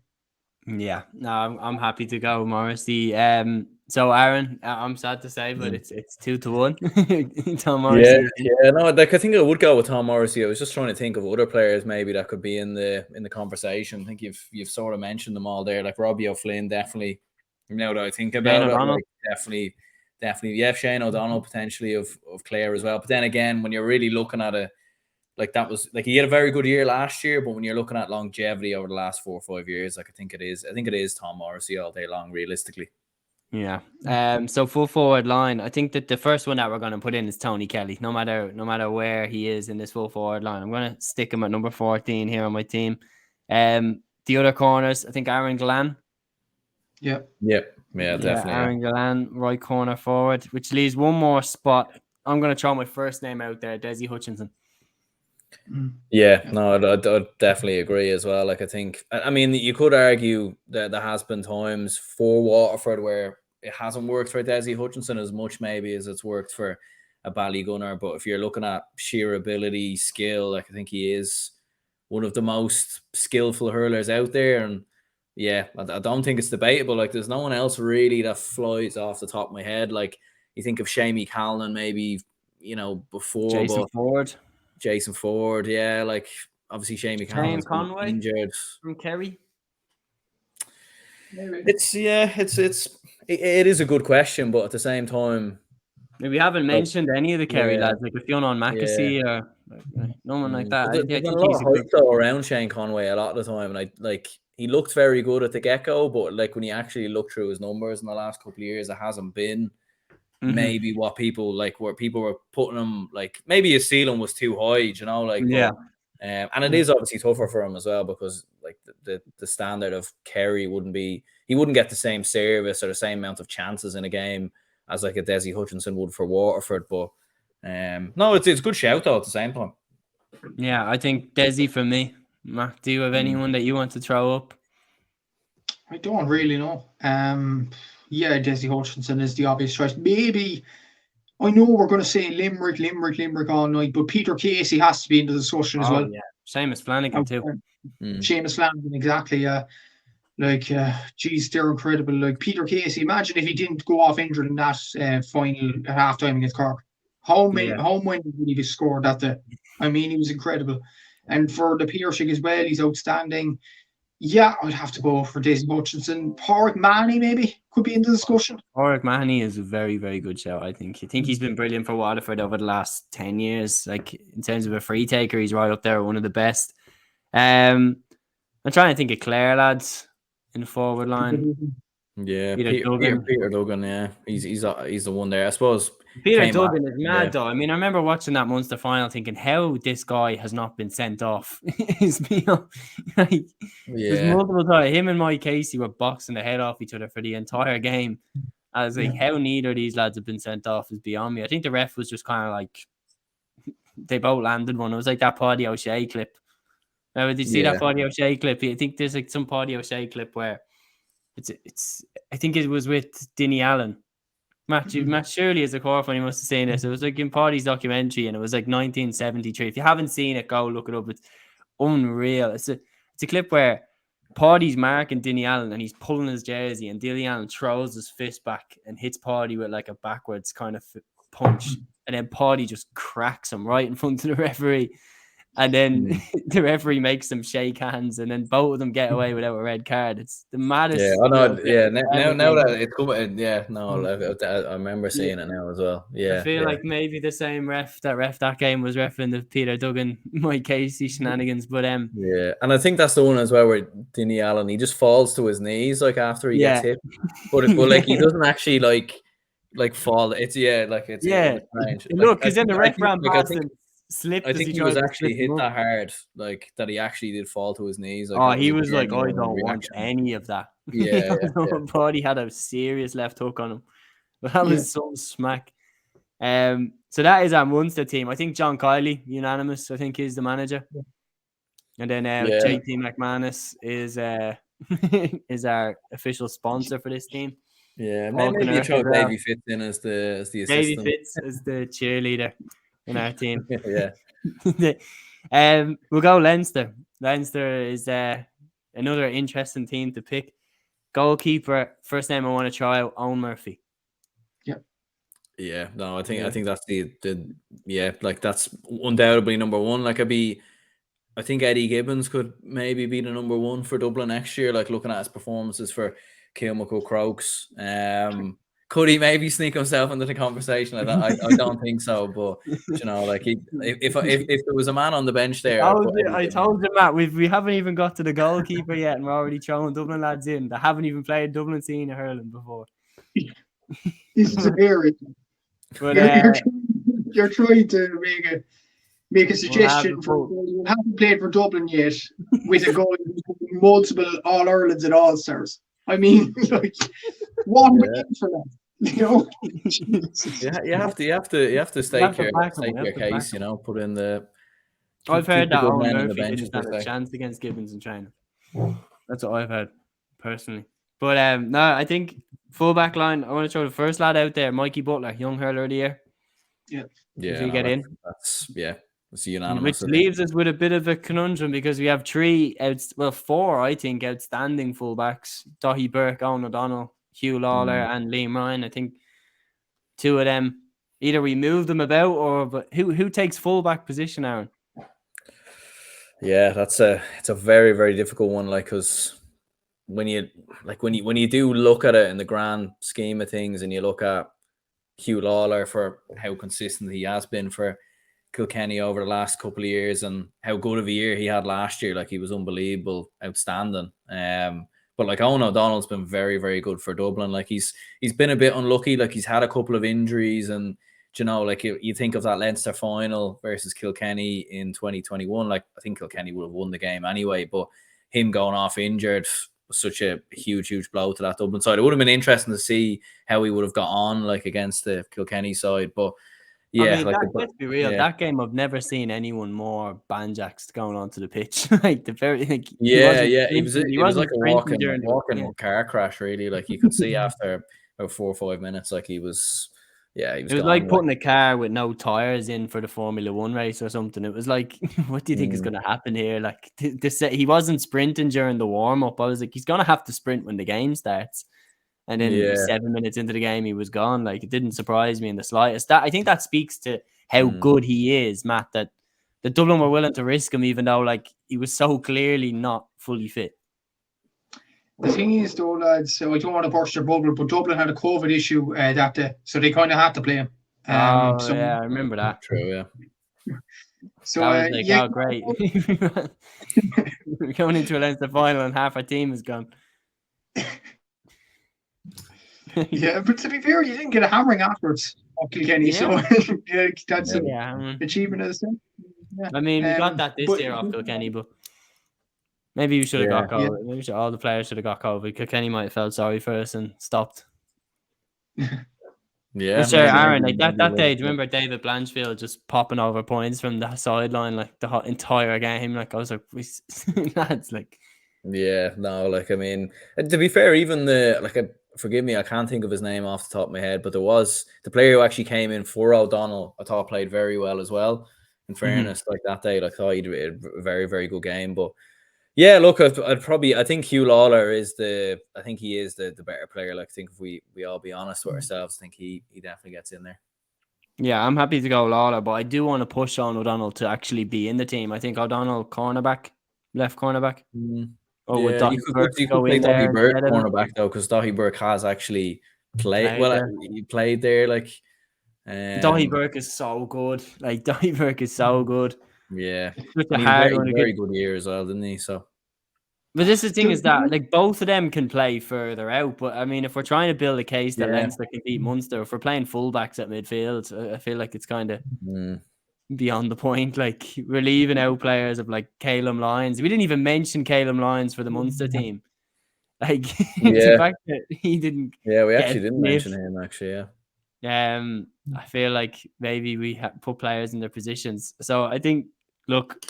Yeah, no, I'm happy to go Morrissey. So Aaron, I'm sad to say, but it's 2-1. Tom Morrissey. Yeah, no, like I think I would go with Tom Morrissey. I was just trying to think of other players maybe that could be in the conversation. I think you've sort of mentioned them all there, like Robbie O'Flynn, definitely. Now that I think Shane about it, O'Donnell. like definitely, yeah, Shane O'Donnell potentially of Clare as well. But then again, when you're really looking at it, like that was like he had a very good year last year, but when you're looking at longevity over the last 4 or 5 years, like I think it is Tom Morrissey all day long, realistically. Yeah. So full forward line. I think that the first one that we're going to put in is Tony Kelly. No matter where he is in this full forward line, I'm going to stick him at number 14 here on my team. The other corners, I think Aaron Glenn. Yeah, Definitely. Aaron Glenn, right corner forward, which leaves one more spot. I'm going to throw my first name out there, Desi Hutchinson. Yeah, no, I'd definitely agree as well. Like, I mean, you could argue that there has been times for Waterford where it hasn't worked for Desi Hutchinson as much maybe as it's worked for a Ballygunner. But if you're looking at sheer ability, skill, like I think he is one of the most skillful hurlers out there. And yeah, I don't think it's debatable. Like, there's no one else really that flies off the top of my head. Like, you think of Shamie Callan maybe, before. Jason Ford, yeah, like obviously Shamie Callan's Conway injured from Kerry. It is a good question, but at the same time, we haven't mentioned any of the Kerry lads, like if Fionn Mackesy or no one like that. There's a lot of hype though around Shane Conway a lot of the time, and he looked very good at the get-go, but like when you actually look through his numbers in the last couple of years, it hasn't been maybe what people where people were putting him, like maybe his ceiling was too high, and it is obviously tougher for him as well because like the standard of Kerry he wouldn't get the same service or the same amount of chances in a game as like a Desi Hutchinson would for Waterford. But no, it's a good shout though at the same time. Yeah, I think Desi for me. Matt, do you have anyone that you want to throw up? I don't really know. Yeah, Desi Hutchinson is the obvious choice. Maybe, I know we're going to say Limerick all night, but Peter Casey has to be in the discussion as well. Yeah, Seamus Flanagan too. Seamus Flanagan, exactly. Geez, they're incredible. Like Peter Casey, imagine if he didn't go off injured in that final at halftime against Cork. How many would he have scored that day? I mean, he was incredible. And for the Piercing as well, he's outstanding. Yeah, I'd have to go for Desi Hutchinson. Pádraig Mahoney maybe could be in the discussion. Pádraig Mahoney is a very, very good shout, I think. I think he's been brilliant for Waterford over the last 10 years. Like, in terms of a free taker, he's right up there, one of the best. I'm trying to think of Clare lads in the forward line. Yeah, Peter Duggan, yeah. He's the one there, I suppose. Peter Duggan is mad though. I mean, I remember watching that Munster final thinking how this guy has not been sent off. There's multiple times him and Mike Casey were boxing the head off each other for the entire game. I was like, how neither of these lads have been sent off is beyond me. I think the ref was just kind of like they both landed one. It was like that Paddy O'Shea clip. Did you see that Paddy O'Shea clip? I think there's like some Paddy O'Shea clip where it's I think it was with Dinny Allen. Matt Shirley is a core when he must have seen this. It was like in Paddy's documentary, and it was like 1973. If you haven't seen it, go look it up. It's unreal. It's a clip where Paddy's marking Dinny Allen, and he's pulling his jersey, and Dinny Allen throws his fist back and hits Paddy with like a backwards kind of punch, and then Paddy just cracks him right in front of the referee. And then the referee makes them shake hands, and then both of them get away without a red card. It's the maddest. Yeah, I know. Yeah, now that it's coming, I remember seeing it now as well. Yeah, I feel like maybe the same ref that game was refing the Peter Duggan, Mike Casey shenanigans. But yeah, and I think that's the one as well where Dinny Allen, he just falls to his knees like after he gets hit, but like he doesn't actually like fall. It's strange. Look, because then the ref ran past him. Slipped. I think he was actually hit that hard, like that he actually did fall to his knees. Like, he was like, I don't want any of that. Yeah, Paddy had a serious left hook on him, but that was some smack. So that is our Munster team. I think John Kiley, unanimous, I think is the manager, and then JT McManus is is our official sponsor for this team. Yeah, maybe you throw Davy Fitz in as the assistant. Davy Fitz as the cheerleader in our team. We'll go Leinster. Leinster is another interesting team to pick. Goalkeeper, first name I want to try out, Owen Murphy. Yeah, no, I think that's like that's undoubtedly number one. Like I think Eddie Gibbons could maybe be the number one for Dublin next year. Like looking at his performances for Kilmacud Crokes. Could he maybe sneak himself into the conversation? I don't think so. But you know, like if there was a man on the bench there, I told you, Matt, we haven't even got to the goalkeeper yet, and we're already throwing Dublin lads in that haven't even played Dublin senior hurling before. This is hilarious. But you're trying to make a suggestion for who haven't played for Dublin yet with a goal multiple All Irelands and All Stars. I mean, like, one win for that. You know, you have to stake your case. You know, put in the. I've heard that Owen Murphy didn't stand a chance against Gibbons in China. That's what I've heard personally. But no, I think full-back line. I want to throw the first lad out there, Mikey Butler, young hurler of the year. Yeah. If you get in, that's unanimous. Which leaves us with a bit of a conundrum because we have four, I think, outstanding fullbacks: Daithí Burke, Owen O'Donnell, Hugh Lawler, and Liam Ryan. I think two of them, either we move them about but who takes fullback position, Aaron? Yeah, it's a very, very difficult one. Like, because when you do look at it in the grand scheme of things, and you look at Hugh Lawler for how consistent he has been for Kilkenny over the last couple of years, and how good of a year he had last year. Like, he was unbelievable, outstanding. But like, Owen O'Donnell's been very, very good for Dublin. Like, he's been a bit unlucky. Like, he's had a couple of injuries, and you know, like, you think of that Leinster final versus Kilkenny in 2021. Like, I think Kilkenny would have won the game anyway, but him going off injured was such a huge blow to that Dublin side. It would have been interesting to see how he would have got on, like, against the Kilkenny side. But yeah, I mean, let's be real. Yeah. That game, I've never seen anyone more banjaxed going onto the pitch. Like, It was like a walking car crash. Really, like, you could see after about 4 or 5 minutes, like, he was. Yeah, he was. It was like putting a car with no tires in for the Formula One race or something. It was like, what do you think is going to happen here? Like, he wasn't sprinting during the warm up. I was like, he's going to have to sprint when the game starts. And then 7 minutes into the game, he was gone. Like, it didn't surprise me in the slightest. I think that speaks to how good he is, Matt. That the Dublin were willing to risk him, even though, like, he was so clearly not fully fit. The thing is, though, lads, so I don't want to burst your bubble, but Dublin had a COVID issue that day, so they kind of had to play him. Yeah, I remember that. True, yeah. So that was like, great. We're going into a Leinster final and half our team is gone. Yeah, but to be fair, you didn't get a hammering afterwards of Kilkenny, so that's an achievement of the same. Yeah. I mean, we got that this year off Kilkenny, but maybe we should have got COVID. Maybe all the players should have got COVID. Kilkenny might have felt sorry for us and stopped. Yeah, sure, Aaron. Like that day, do you remember David Blanchfield just popping over points from the sideline like the entire game? Like, I was like, lads, like. Yeah, no, like, I mean, to be fair, even forgive me, I can't think of his name off the top of my head, but there was the player who actually came in for O'Donnell. I thought played very well as well. In fairness, like, that day, like, I thought he did a very, very good game. But yeah, look, I think Hugh Lawler is the better player. Like, I think if we all be honest with ourselves, I think he definitely gets in there. Yeah, I'm happy to go Lawler, but I do want to push on O'Donnell to actually be in the team. I think O'Donnell left cornerback. Or would you could play Daithí Burke cornerback though, because Daithí Burke has actually played. He played there. Like, Daithí Burke is so good. Like, Daithí Burke is so good. Yeah, it's a hard one. Very good year as well, didn't he? So, but this is the thing is that, like, both of them can play further out. But I mean, if we're trying to build a case that Leinster can beat Munster, if we're playing fullbacks at midfield, I feel like it's kind of beyond the point. Like, we're leaving out players of like Calum Lyons. We didn't even mention Calum Lyons for the Munster team. Like, the fact that he didn't. Yeah, we actually didn't mention him. Actually, I feel like maybe we put players in their positions. So I think, look,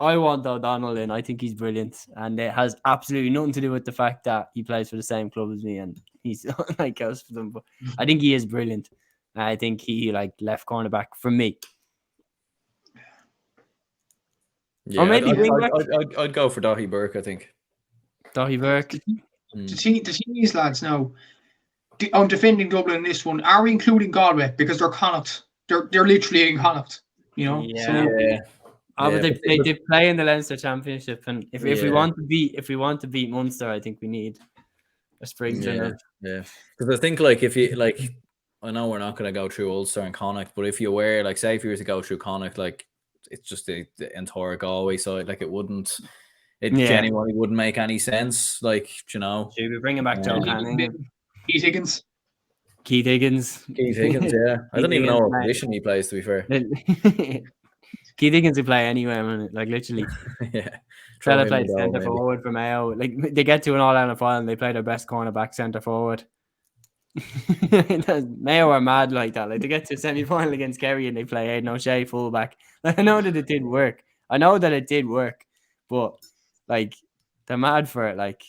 I want O'Donnell in. I think he's brilliant, and it has absolutely nothing to do with the fact that he plays for the same club as me and he's like goes for them. But I think he is brilliant. I think he left cornerback for me. Yeah, or maybe I'd go for Daithí Burke. I think Daithí Burke. The team is, lads, now on defending Dublin in this one, are we including Galway because they're Connacht? They're literally in Connacht, you know. But they play in the Leinster Championship, and if we want to beat Munster, I think we need a sprinkling. Yeah. Because I think like if you like, I know we're not going to go through Ulster and Connacht, but if you were like, say if you were to go through Connacht, like it's just the entire Galway side, like it genuinely wouldn't make any sense. Like, you know, should we bring him back to O'Hanlon? Keith Higgins. Keith Higgins, yeah. I don't even know what position he plays, to be fair. Keith Higgins will play anywhere, like literally. Yeah. Fella played centre forward for Mayo. Like they get to an All-Ireland final, they play their best cornerback centre forward. Mayo are mad like that. Like they get to a semi-final against Kerry and they play Aidan O'Shea fullback. I know that it did work. But like they're mad for it. Like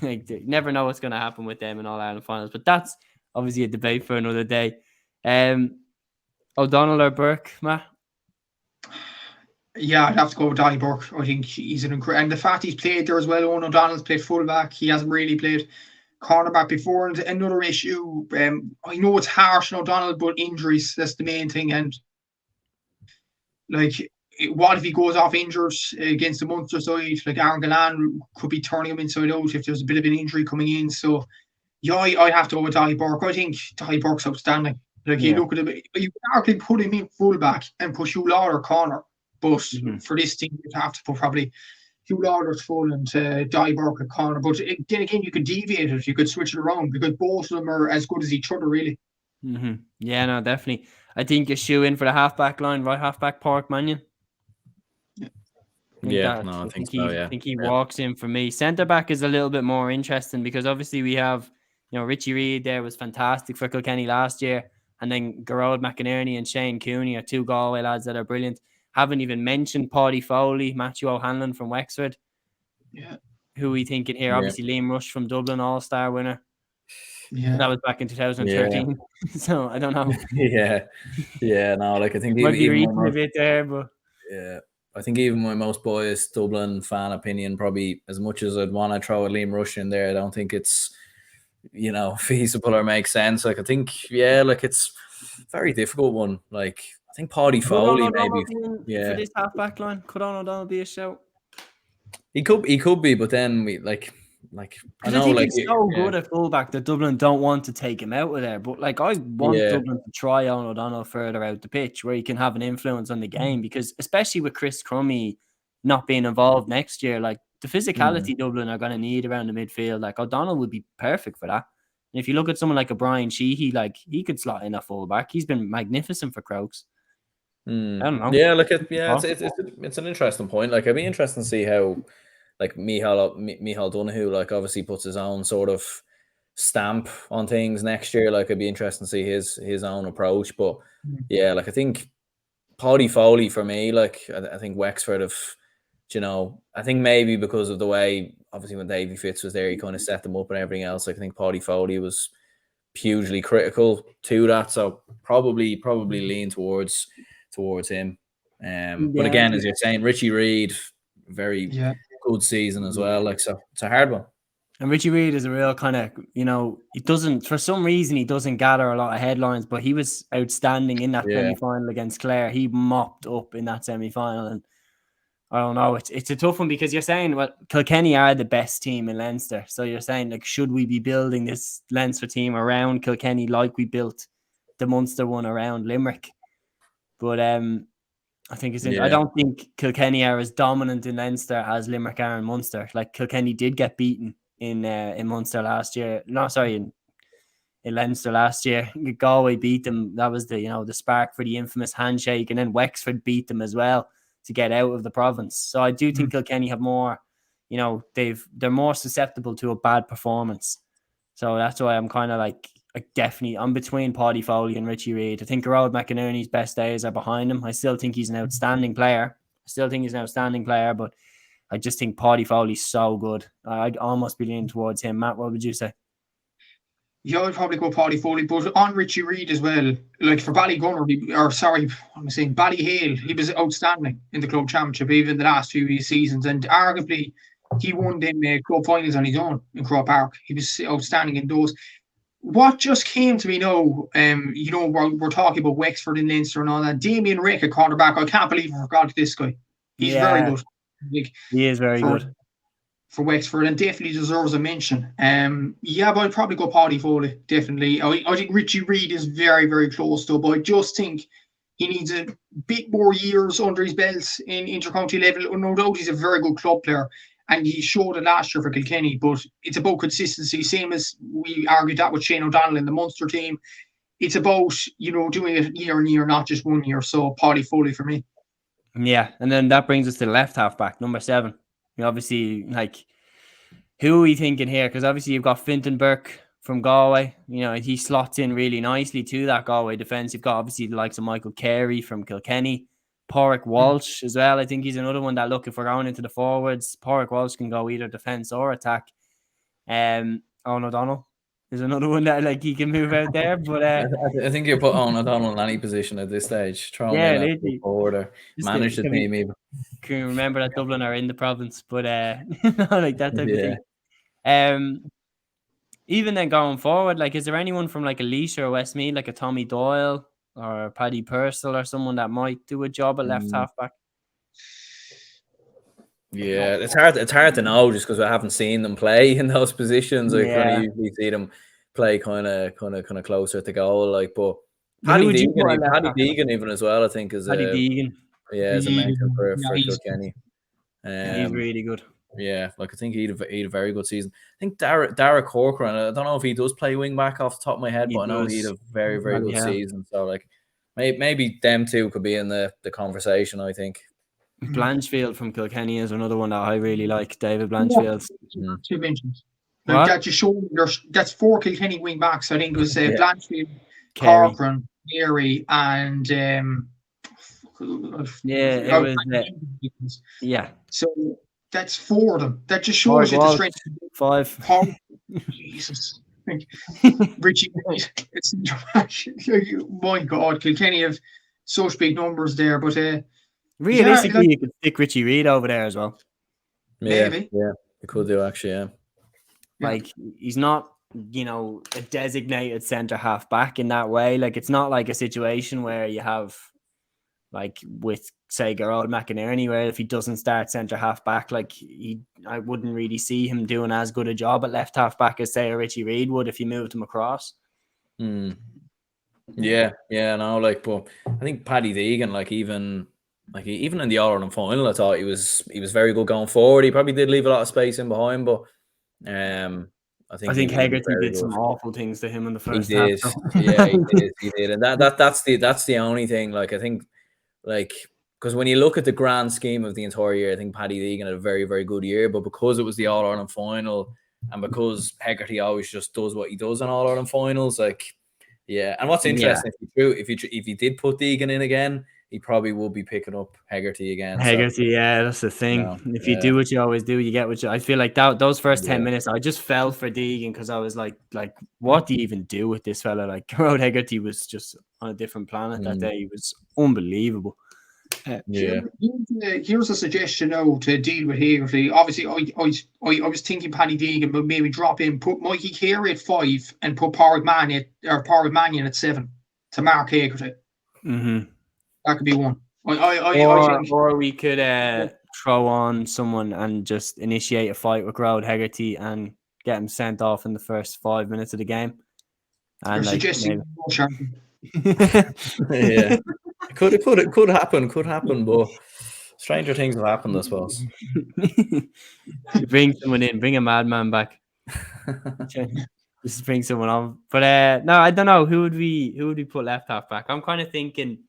they never know what's going to happen with them in All-Ireland finals. But that's obviously a debate for another day. O'Donnell or Burke, Matt? Yeah, I'd have to go with Danny Burke. I think he's an incredible, and the fact he's played there as well. Owen O'Donnell's played fullback. He hasn't really played cornerback before. And another issue, I know it's harsh on O'Donnell, but injuries, that's the main thing. And like, what if he goes off injured against the Munster side? Like Aaron Gillan could be turning him inside out if there's a bit of an injury coming in. So yeah, I have to go with Danny Burke. I think Danny Burke's outstanding. Like you look at him, you can put him in fullback and put Hugh Lauder corner. But for this team, you'd have to put probably Hugh Lauder's full and Danny Burke at corner. But then again, you could deviate it. You could switch it around because both of them are as good as each other, really. Yeah, no, definitely. I think you shoe in for the half-back line, right half-back Park Mannion. I think he walks in for me. Centre-back is a little bit more interesting because obviously we have, Richie Reid there was fantastic for Kilkenny last year. And then Gerard McInerney and Shane Cooney are two Galway lads that are brilliant. Haven't even mentioned Paddy Foley, Matthew O'Hanlon from Wexford. Yeah. Who we thinking here? Obviously, Liam Rush from Dublin, All-Star winner. Yeah. That was back in 2013. Yeah. So I don't know. Yeah. No, like I think might be reaching a bit there, but I think even my most biased Dublin fan opinion, probably as much as I'd want to throw a Liam Rush in there, I don't think it's feasible or makes sense. Like I think it's a very difficult one. Like I think Paddy Foley maybe for this half-back line. Could O'Donnell be a shout? He could be, but then we like I know think he's so good at fullback that Dublin don't want to take him out of there. But like I want Dublin to try on O'Donnell further out the pitch where he can have an influence on the game, because especially with Chris Crummey not being involved next year, like the physicality Dublin are going to need around the midfield, like O'Donnell would be perfect for that. And if you look at someone like a Brian Sheehy, like he could slot in a fullback. He's been magnificent for Crokes. I don't know. Yeah, it's an interesting point. Like, I'd be interested to see how, like, Micheál Donoghue, like, obviously puts his own sort of stamp on things next year. Like, it'd be interesting to see his own approach. But yeah, like, I think Paddy Foley for me, like, I think Wexford have, I think maybe because of the way, obviously when Davy Fitz was there, he kind of set them up and everything else. Like, I think Paddy Foley was hugely critical to that, so probably lean towards him. But again, as you're saying, Richie Reid, very good season as well. Like, so it's a hard one. And Richie Reid is a real kind of, he doesn't, for some reason, he doesn't gather a lot of headlines, but he was outstanding in that semi-final against Clare. He mopped up in that semi-final, and I don't know, it's a tough one, because you're saying, well, Kilkenny are the best team in Leinster. So you're saying, like, should we be building this Leinster team around Kilkenny like we built the Munster one around Limerick? But I think I don't think Kilkenny are as dominant in Leinster as Limerick are in Munster. Like, Kilkenny did get beaten in Munster last year. No, sorry, in Leinster last year. Galway beat them. That was the spark for the infamous handshake, and then Wexford beat them as well to get out of the province. So I do think Kilkenny have more, they're more susceptible to a bad performance. So that's why I'm kind of like definitely, I'm between Paddy Foley and Richie Reid. I think Gerard McInerney's best days are behind him. I still think he's an outstanding player. But I just think Paddy Foley's so good. I'd almost be leaning towards him. Matt, what would you say? Yeah, I'd probably go Paddy Foley, but on Richie Reid as well. Like, for Ballyhale, he was outstanding in the club championship, even the last few seasons, and arguably he won them club finals on his own in Croke Park. He was outstanding in those. What just came to me now, we're talking about Wexford and Leinster and all that. Damien Rick, a cornerback, I can't believe I forgot this guy. He's very good. He is very good. for Wexford and definitely deserves a mention. Yeah, but I'd probably go Paddy Foley, definitely. I think Richie Reid is very, very close to, but I just think he needs a bit more years under his belt in intercounty level. No doubt he's a very good club player, and he showed it last year for Kilkenny, but it's about consistency, same as we argued that with Shane O'Donnell in the Munster team. It's about, doing it year on year, not just 1 year. So Paddy Foley for me. Yeah, and then that brings us to the left half back, number 7. Obviously, who are we thinking here? Because obviously you've got Fintan Burke from Galway. He slots in really nicely to that Galway defence. You've got obviously the likes of Michael Carey from Kilkenny, Pádraig Walsh as well. I think he's another one that, look, if we're going into the forwards, Pádraig Walsh can go either defence or attack. Owen O'Donnell is another one that he can move out there. But I think you put Owen O'Donnell in any position at this stage. Throw him in forward or manage the team even. Can you remember that Dublin are in the province? But like that type of thing. Even then going forward, is there anyone from Alicia or Westmeath, like a Tommy Doyle or Paddy Purcell or someone that might do a job at left half back? Yeah, it's hard to know just because we haven't seen them play in those positions. We usually see them play kind of closer to goal. But Paddy Deegan even as well, I think is Paddy Deegan. Yeah, as a mention for Kilkenny. He's really good. Yeah, I think he'd a very good season. I think Dara Corcoran, I don't know if he does play wing back off the top of my head, but I know he'd a very, very good season. So maybe them two could be in the conversation, I think. Blanchfield from Kilkenny is another one that I really like. David Blanchfield. Yeah. 2 mentions. That just showed that's 4 Kilkenny wing backs. I think it was Blanchfield, Corcoran, Carey, and So that's 4 of them. That just shows you the strength. 5. Jesus. Richie, it's my God, Kilkenny have such big numbers there, but realistically, you could stick Richie Reid over there as well. Maybe. Yeah, you could do actually. Yeah. He's not, a designated centre half back in that way. It's not like a situation where you have, with say Gerard McInerney, where if he doesn't start centre half back, I wouldn't really see him doing as good a job at left half back as say a Richie Reid would if you moved him across. Yeah, no, but I think Paddy Deegan, even in the All-Ireland final, I thought he was very good going forward. He probably did leave a lot of space in behind, but I think Hegarty did some awful things to him in the first half. Yeah, he did, and that's the only thing. I think, because when you look at the grand scheme of the entire year, I think Paddy Deegan had a very, very good year, but because it was the All-Ireland final, and because Hegarty always just does what he does in All-Ireland finals, and what's interesting, if he did put Deegan in again, he probably would be picking up Hegarty again. That's the thing. If you do what you always do, you get what you. I feel like those first 10 minutes, I just fell for Deegan because I was like, what do you even do with this fella? Gerard Hegarty was just on a different planet that day. He was unbelievable. Here's a suggestion now to deal with Hegarty. Obviously, I was thinking Paddy Deegan, but maybe drop in, put Mikey Carey at 5 and put Pádraig Mannion at 7 to mark Hegarty. That could be one. Or we could throw on someone and just initiate a fight with Gerard Hegarty and get him sent off in the first 5 minutes of the game. And you're suggesting yeah. It could happen, but stranger things have happened, I suppose. Bring someone in, bring a madman back. Just bring someone on. But no, I don't know. Who would we put left half back? I'm kind of thinking,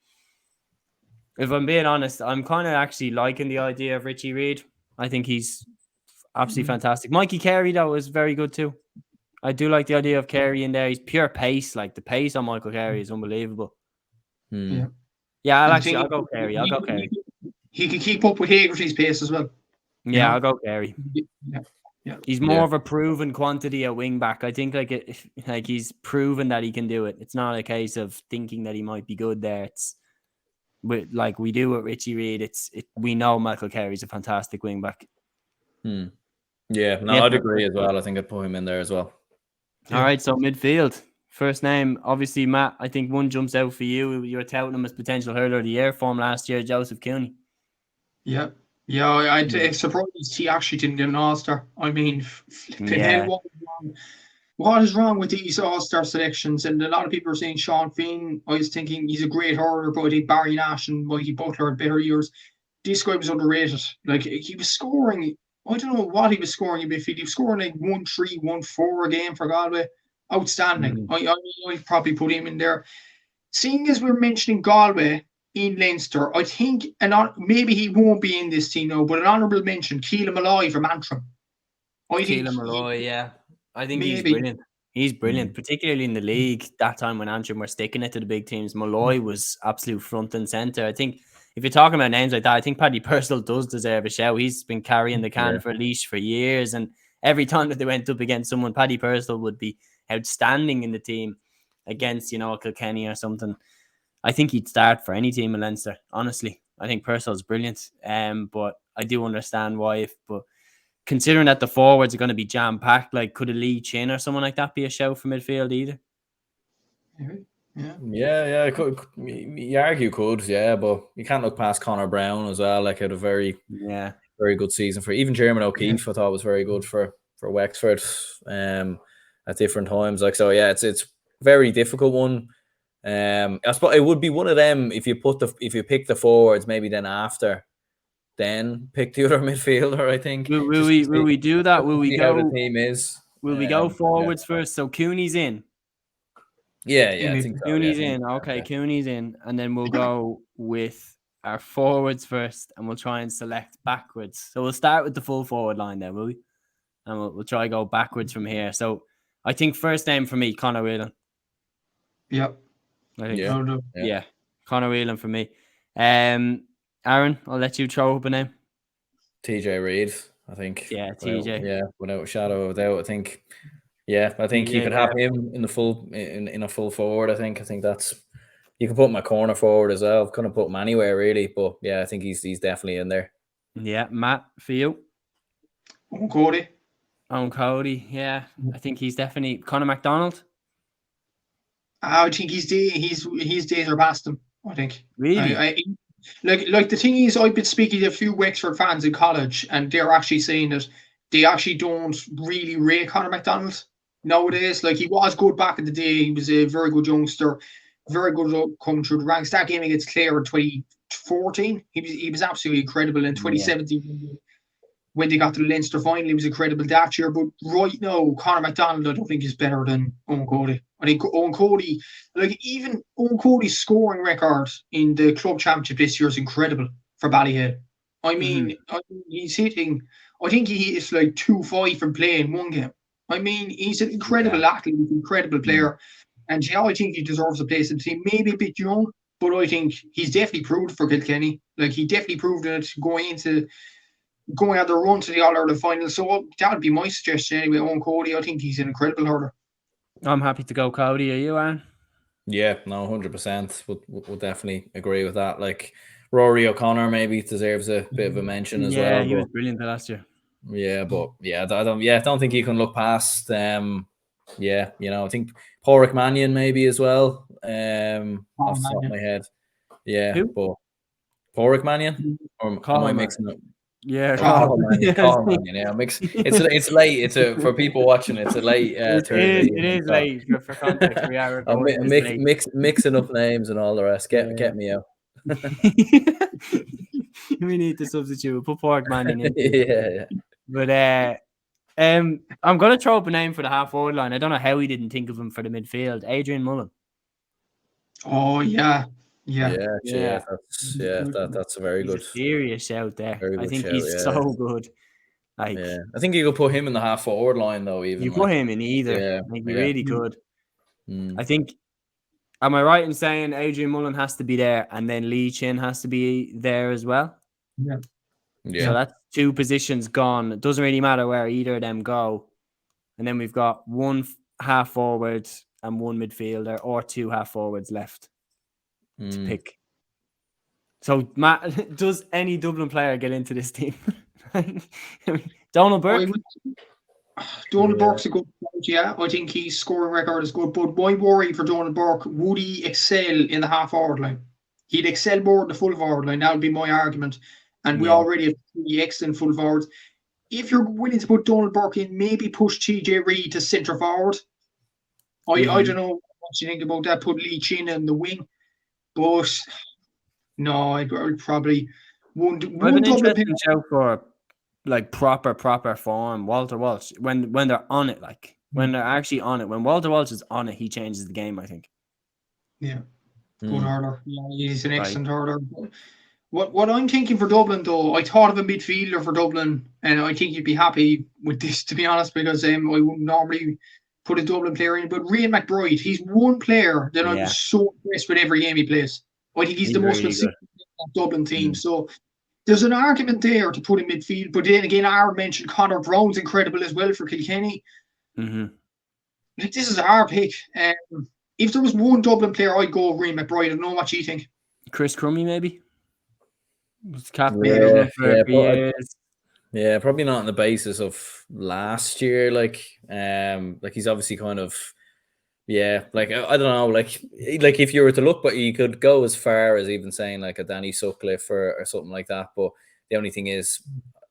if I'm being honest, I'm kind of actually liking the idea of Richie Reid. I think he's absolutely fantastic. Mikey Carey, though, is very good too. I do like the idea of Carey in there. He's pure pace. The pace on Michael Carey is unbelievable. I'll go Carey. He can keep up with Hegarty's pace as well. I'll go Carey. Yeah. He's more of a proven quantity at wing back. I think he's proven that he can do it. It's not a case of thinking that he might be good there. It's we do with Richie Reid. We know Michael Carey's a fantastic wing back. I'd agree as well. I think I'd put him in there as well. All right, so midfield. First name, obviously, Matt, I think one jumps out for you. You were touting him as potential hurler of the year form last year, Joseph Cooney. Yeah. Yeah, I'm surprised he actually didn't get an All-Star. I mean, flipping hell, what is wrong with these All-Star selections? And a lot of people are saying Sean Finn. I was thinking he's a great hurler, but I think Barry Nash and Mikey Butler had better years. This guy was underrated. Like, he was scoring, I don't know what he was scoring in midfield. He was scoring like 1-3, 1-4 a game for Galway. Outstanding. I'd probably put him in there. Seeing as we're mentioning Galway in Leinster, I think, maybe he won't be in this team now, but an honourable mention, Keelan Malloy from Antrim. Keelan Malloy, yeah. I think he's maybe. brilliant. He's brilliant, particularly in the league. That time when Antrim were sticking it to the big teams, Malloy was absolute front and centre. I think if you're talking about names like that, I think Paddy Purcell does deserve a shout. He's been carrying the can for Laois for years, and every time that they went up against someone, Paddy Purcell would be outstanding in the team against, you know, Kilkenny or something. I think he'd start for any team in Leinster, honestly. I think Purcell's brilliant, but I do understand why. But considering that the forwards are going to be jam-packed, like, could a Lee Chin or someone like that be a shout for midfield either? Yeah. You argue could, but you can't look past Connor Brown as well. Like, had a very good season for even Jeremy O'Keefe. I thought was very good for Wexford at different times. Like, so yeah, it's a very difficult one. I suppose it would be one of them if you pick the forwards, maybe then pick the other midfielder. I think. Will we do that? Will we go? How the team is. Will we go forwards first? So Cooney's in. Yeah, I think so. Cooney's in. Okay, Cooney's in, and then we'll go with our forwards first, and we'll try and select backwards. So we'll start with the full forward line there, will we? And we'll try to go backwards from here. So I think first name for me, Conor Whelan. Yep. I think yeah. Conor Whelan for me. Aaron, I'll let you throw up a name. TJ Reid, I think. Yeah, TJ. Without a shadow of a doubt, I think. Yeah, I think you could have him in the full in a full forward. I think that's, you can put him a corner forward as well. Couldn't put him anywhere really, but yeah, I think he's definitely in there. Yeah, Matt, for you. Cody. Cody, yeah. I think he's definitely Conor McDonald. I think his days are past him. I think. Really? Like the thing is, I've been speaking to a few Wexford fans in college, and they're actually saying that they actually don't really rate Conor McDonald nowadays. Like, he was good back in the day. He was a very good youngster, very good coming through the ranks. That game against Clare in 2014, he was absolutely incredible. In 2017, when they got to the Leinster final, he was incredible that year. But right now, Conor McDonald, I don't think is better than Owen Cody. I think Owen Cody, like, even Owen Cody's scoring record in the club championship this year is incredible for Ballyhale. I mean, he's hitting, I think he hits like 2-5 from playing one game. I mean, he's an incredible athlete, incredible player. And I think he deserves a place in the team. Maybe a bit young, but I think he's definitely proved for Kilkenny. Like, he definitely proved it going out the run to the All-Ireland final. So that would be my suggestion anyway. Owen Cody, I think he's an incredible hurler. I'm happy to go Cody. Are you, Aaron? Yeah, no, 100%. We'll definitely agree with that. Like, Rory O'Connor maybe deserves a bit of a mention as well. Yeah, he was brilliant last year. Yeah, but I don't think you can look past. I think Pádraig Mannion maybe as well. Off the top of my head. Yeah, who? But Pádraig Mannion, or am I mixing up? Yeah, Mannion. Yeah, mix. It's late. It's for people watching. It's a late. It is late for context. We are mixing up names and all the rest. Get me out. We need to substitute. Put Pádraig Mannion in. Yeah. But I'm gonna throw up a name for the half forward line. I don't know how we didn't think of him for the midfield. Adrian Mullen. Oh yeah. That's a very good, serious shout there. I think shout, he's so good. Like, I think you could put him in the half forward line though. Even you put him in either. Yeah, I think he really could. I think. Am I right in saying Adrian Mullen has to be there, and then Lee Chin has to be there as well? Yeah. So that's two positions gone. It doesn't really matter where either of them go. And then we've got one half forward and one midfielder, or two half forwards left to pick. So, Matt, does any Dublin player get into this team? Donald Burke? Donald Burke's a good coach, yeah. I think his scoring record is good. But my worry for Donald Burke, would he excel in the half forward line? He'd excel more in the full forward line. That would be my argument. and we already have 3 excellent full forwards. If you're willing to put Donald Burke in, maybe push TJ Reid to centre forward. I don't know what you think about that. Put Lee Chin in the wing, but no, I probably won't. I have an interesting show for like proper form. Walter Walsh, when they're on it, like when they're actually on it. When Walter Walsh is on it, he changes the game, I think. Yeah, good hurler. Yeah, he's an excellent hurler. What I'm thinking for Dublin, though, I thought of a midfielder for Dublin, and I think you'd be happy with this, to be honest, because I wouldn't normally put a Dublin player in, but Rian McBride, he's one player that I'm so impressed with every game he plays. I think he's the most consistent Dublin team. So there's an argument there to put in midfield, but then again, Aaron mentioned Conor Brown's incredible as well for Kilkenny. This is our pick. If there was one Dublin player, I'd go Rian McBride. I don't know what you think. Chris Crummy, maybe? Was captain for years. Yeah, probably not on the basis of last year. Like he's obviously kind of, like I don't know, like if you were to look, but you could go as far as even saying like a Danny Sutcliffe or something like that. But the only thing is,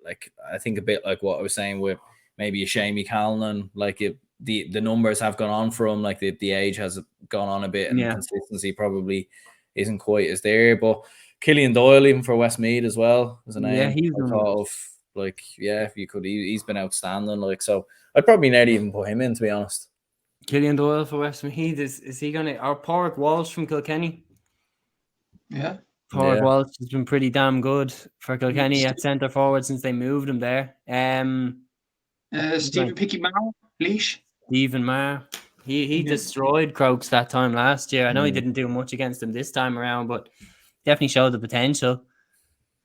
like I think a bit like what I was saying with maybe a Shamie Callan, like the numbers have gone on for him, like the age has gone on a bit, and consistency probably isn't quite as there. But Killian Doyle, even for Westmeath as well, is a name. Yeah, he's I thought of. Like, if you could, he's been outstanding. Like, so I'd probably not even put him in, to be honest. Killian Doyle for Westmeath, is he gonna? Or Pádraig Walsh from Kilkenny? Yeah, Pádraig Walsh has been pretty damn good for Kilkenny at centre forward since they moved him there. Stephen Picky Marr, Leash. Stephen Marr. He destroyed Crokes that time last year. I know he didn't do much against him this time around, but definitely showed the potential.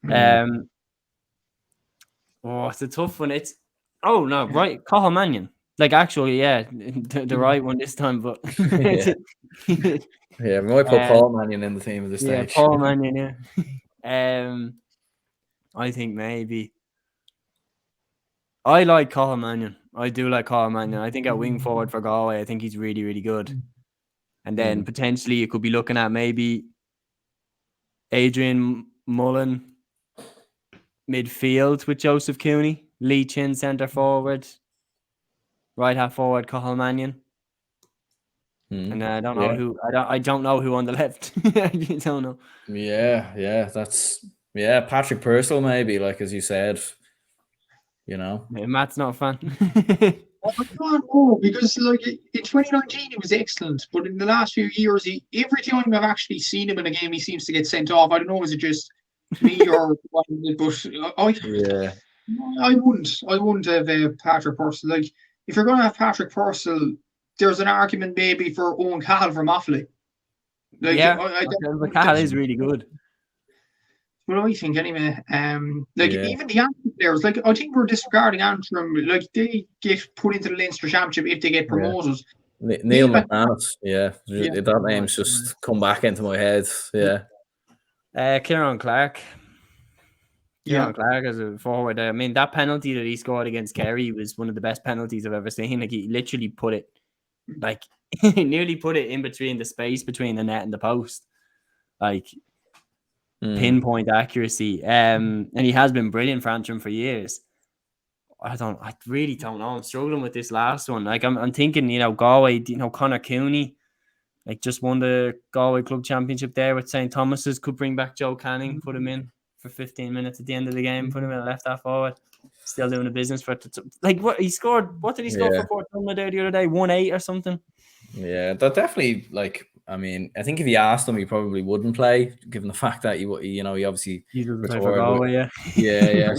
It's a tough one. Right, Cathal Mannion. Like, actually, the right one this time, but we might put Paul Mannion in the team of the stage. Yeah, Paul Mannion, I think maybe. I like Cathal Mannion. I do like Cathal Mannion. I think at wing forward for Galway, I think he's really, really good. And then potentially you could be looking at maybe Adrian Mullen midfield with Joseph Cooney, Lee Chin centre forward, right half forward Cathal Mannion, and I don't know who. I don't know who on the left. I don't know. That's Patrick Purcell maybe, like as you said. Matt's not a fan. I don't know, because like in 2019 he was excellent, but in the last few years, every time I've actually seen him in a game, he seems to get sent off. I don't know, is it just me or what? But I wouldn't have Patrick Purcell. Like, if you're going to have Patrick Purcell, there's an argument maybe for Owen Cahill from Offaly. Like, Cahill is really good. What do I think anyway? Even the Antrim players, like I think we're disregarding Antrim. Like, they get put into the Leinster Championship if they get promoted. Neil McManus, that name's just come back into my head. Kieran Clark. Kieran Clark as a forward. I mean, that penalty that he scored against Kerry was one of the best penalties I've ever seen. Like, he literally put it, like, he nearly put it in between the space between the net and the post. Like, pinpoint accuracy. And he has been brilliant for Antrim for years. I really don't know. I'm struggling with this last one. Like, I'm thinking, Galway, Conor Cooney, like, just won the Galway Club Championship there with St. Thomas's, could bring back Joe Canning, put him in for 15 minutes at the end of the game, put him in a left half forward, still doing the business for like what he scored. What did he score for Port Dunne there the other day? 1-8 or something. Yeah, that definitely, like, I mean, I think if you asked him, he probably wouldn't play, given the fact that he obviously play for Galway,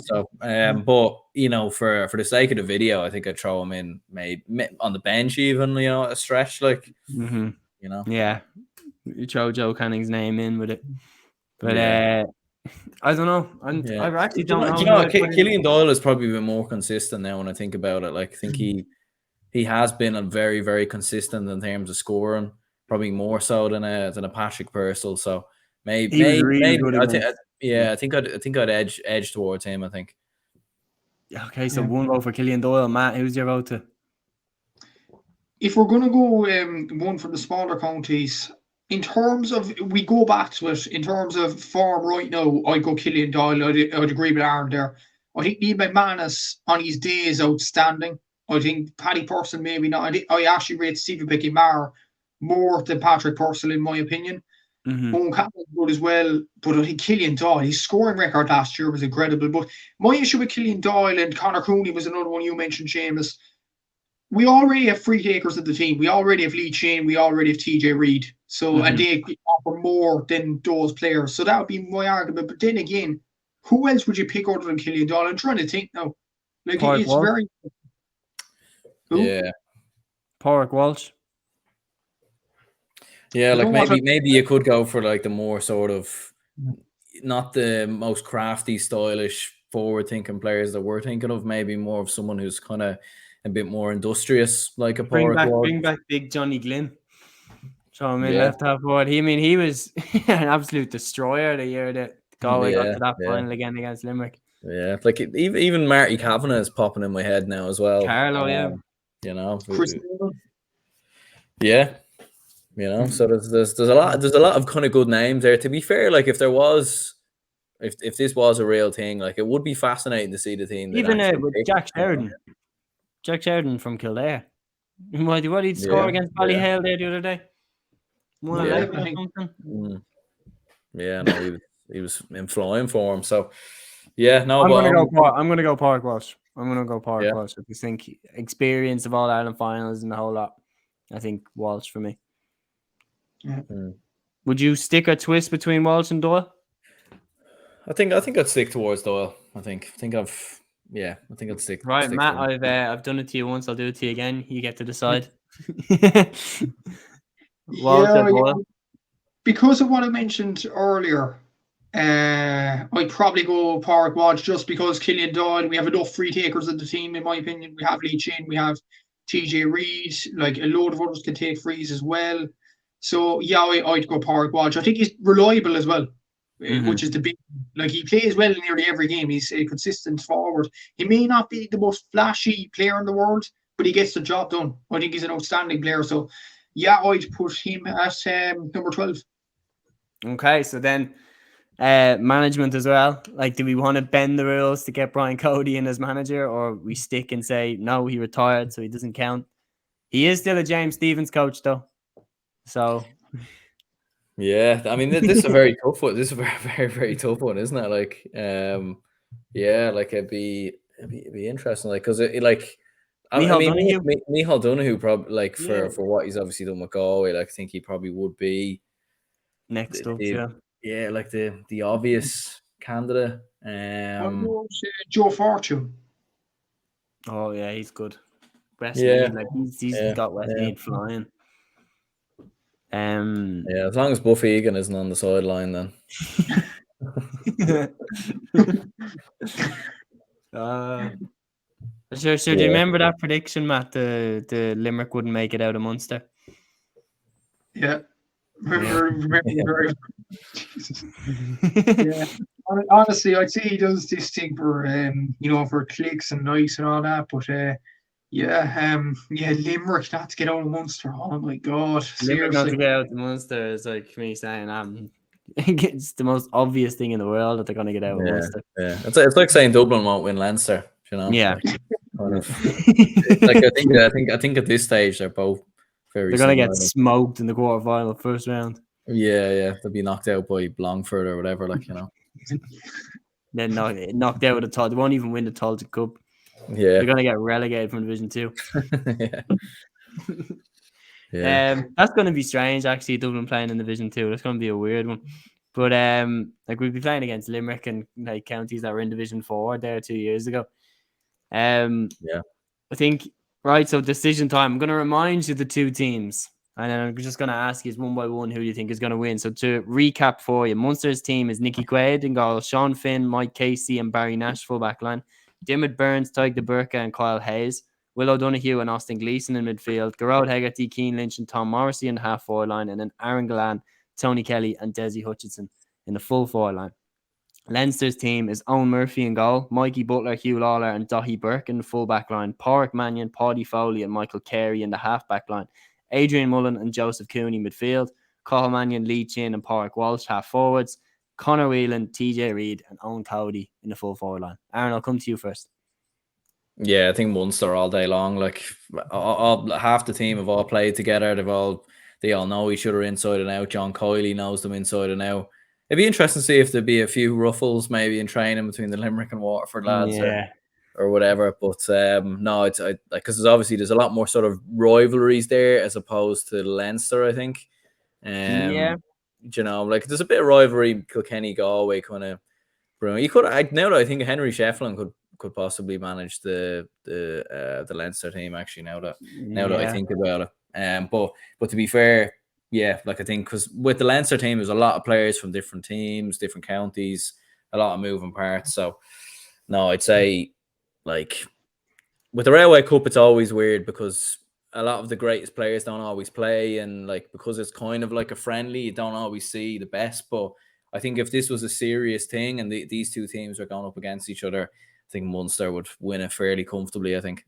So, but for the sake of the video, I think I'd throw him in, maybe on the bench, even a stretch, like. Yeah, you throw Joe Canning's name in with it, but I don't know. I actually don't know. Killian Doyle has probably been more consistent now when I think about it. Like, I think he has been a very, very consistent in terms of scoring, probably more so than a Patrick Purcell. So maybe I think I'd edge towards him, I think. Okay, so one vote for Killian Doyle. Matt, who's your vote to? If we're going to go one from the smaller counties, in terms of, we go back to it, in terms of form right now, I'd go Killian Doyle. I'd agree with Aaron there. I think Neil McManus on his day is outstanding. I think Paddy Purcell maybe not. I actually rate Stephen Becky-Maher more than Patrick Purcell in my opinion. Owen Campbell's good as well, but I think Killian Doyle, his scoring record last year was incredible. But my issue with Killian Doyle, and Conor Cooney was another one you mentioned, Seamus, we already have free takers of the team. We already have Lee Shane. We already have TJ Reid. So, and they offer more than those players. So that would be my argument. But then again, who else would you pick other than Killian Doyle? I'm trying to think now. Like, Pádraig it's Walsh. very. Who? Yeah. Pádraig Walsh. Yeah, like maybe you could go for like the more sort of not the most crafty, stylish, forward-thinking players that we're thinking of. Maybe more of someone who's kind of a bit more industrious, like a Bring Pádraig. back big Johnny Glynn. Throw him in left half forward. He was an absolute destroyer the year that Galway got to that final again against Limerick. Yeah, like even Marty Kavanagh is popping in my head now as well. Carlo, you know, you know, so there's a lot of kind of good names there. To be fair, like if this was a real thing, like it would be fascinating to see the team. Even with Jack Sheridan from Kildare. What did he score against Ballyhale there the other day? 1-11 or something. Yeah, no, he was in flying form. So yeah, no, I'm gonna go Pádraig Walsh. I'm gonna go Pádraig Walsh. I just think experience of All Ireland finals and the whole lot. I think Walsh for me. Yeah. Would you stick or twist between Walsh and Doyle? I think I'd stick towards Doyle. I think I'd stick. Right, Matt. I've done it to you once. I'll do it to you again. You get to decide. Walsh or Doyle? Because of what I mentioned earlier, I'd probably go Pádraig Walsh just because Killian Doyle, we have enough free takers in the team, in my opinion. We have Lee Chin, we have TJ Reid, like a load of others can take frees as well. So yeah, I'd go Pádraig Walsh. I think he's reliable as well, which is the big, like he plays well in nearly every game. He's a consistent forward. He may not be the most flashy player in the world, but he gets the job done. I think he's an outstanding player. So yeah, I'd put him at number 12. Okay, so then management as well. Like, do we want to bend the rules to get Brian Cody in as manager, or we stick and say no, he retired, so he doesn't count? He is still a James Stephens coach, though. So yeah, I mean, this is a very tough one. This is a very, very, very tough one, isn't it? Like, yeah, like it'd be interesting, like because Micheál Donoghue probably like for what he's obviously done with Galway, like I think he probably would be next up, like the obvious candidate. Joe Fortune. Oh yeah, he's good. Westmead, like he's got Westmead flying. Yeah, as long as Buffy Egan isn't on the sideline, then. Sure. Do you remember that prediction, Matt? The Limerick wouldn't make it out of Munster. Yeah. Remember very. Yeah. Honestly, I'd say he does this thing for for clicks and likes and all that, but Limerick not to get out of Munster. Oh my God. Limerick not to get out of Munster is like me saying it's the most obvious thing in the world that they're gonna get out of Munster. Yeah. It's like saying Dublin won't win Leinster, you know. Yeah. Kind of. Like I think at this stage they're both very. They're gonna get smoked in the quarterfinal first round. Yeah. They'll be knocked out by Longford or whatever, like Then knocked out of the Tall. They won't even win the Tolton Cup. Yeah. They're gonna get relegated from Division 2. Yeah. That's gonna be strange actually, Dublin playing in Division 2. That's gonna be a weird one. But like we'll be playing against Limerick and like counties that were in Division 4 there 2 years ago. I think so decision time. I'm gonna remind you the two teams. And then I'm just going to ask you one by one who you think is going to win. So to recap for you, Munster's team is Nicky Quaid in goal, Sean Finn, Mike Casey and Barry Nash full back line, Diarmaid Burns, Tyg de Burka and Kyle Hayes, Will O'Donoghue and Austin Gleeson in midfield, Gerard Hegarty, Keane Lynch and Tom Morrissey in the half forward line, and then Aaron Gallan, Tony Kelly and Desi Hutchinson in the full forward line. Leinster's team is Owen Murphy in goal, Mikey Butler, Hugh Lawler and Daithí Burke in the full back line, Pádraig Mannion, Paddy Foley and Michael Carey in the half back line, Adrian Mullen and Joseph Cooney midfield, Cathal Mannion, Lee Chin, and Pádraig Walsh half forwards. Conor Whelan, TJ Reid, and Owen Cody in the full forward line. Aaron, I'll come to you first. Yeah, I think Munster all day long. Like half the team have all played together. They all know each other inside and out. John Coyley knows them inside and out. It'd be interesting to see if there'd be a few ruffles maybe in training between the Limerick and Waterford lads or whatever. But no, it's because there's a lot more sort of rivalries there as opposed to Leinster, I think. You know, like there's a bit of rivalry, Kilkenny, Galway kind of. You could now that I think Henry Shefflin could possibly manage the Leinster team actually now that I think about it. But to be fair, yeah, like I think because with the Leinster team there's a lot of players from different teams, different counties, a lot of moving parts. So no, I'd say like with the Railway Cup it's always weird because a lot of the greatest players don't always play, and like because it's kind of like a friendly, you don't always see the best. But I think if this was a serious thing and these two teams are going up against each other, I think Munster would win it fairly comfortably, I think.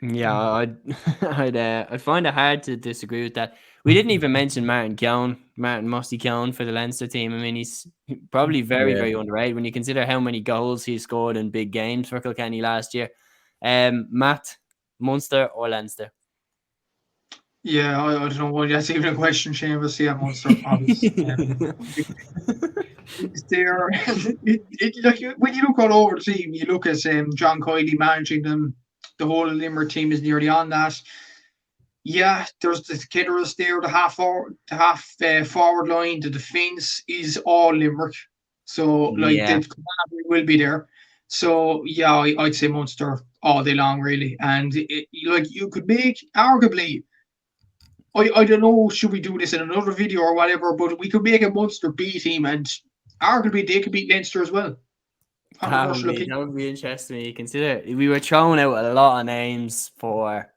Yeah, I'd find it hard to disagree with that. We didn't even mention Martin Musty Keown for the Leinster team. I mean, he's probably very, very underrated when you consider how many goals he scored in big games for Kilkenny last year. Matt, Munster or Leinster? Yeah, I don't know why that's even a question, Seamus. Yeah, Munster, obviously. There, like when you look all over the team, you look at John Coyley managing them. The whole Limerick team is nearly on that. Yeah, there's the Kitterers there, the half forward line, the defence is all Limerick. So like the command will be there. So yeah, I'd say Munster all day long, really. And like you could make arguably. I don't know, should we do this in another video or whatever, but we could make a Munster B team and arguably they could beat Leinster as well. That would be interesting. You consider we were throwing out a lot of names for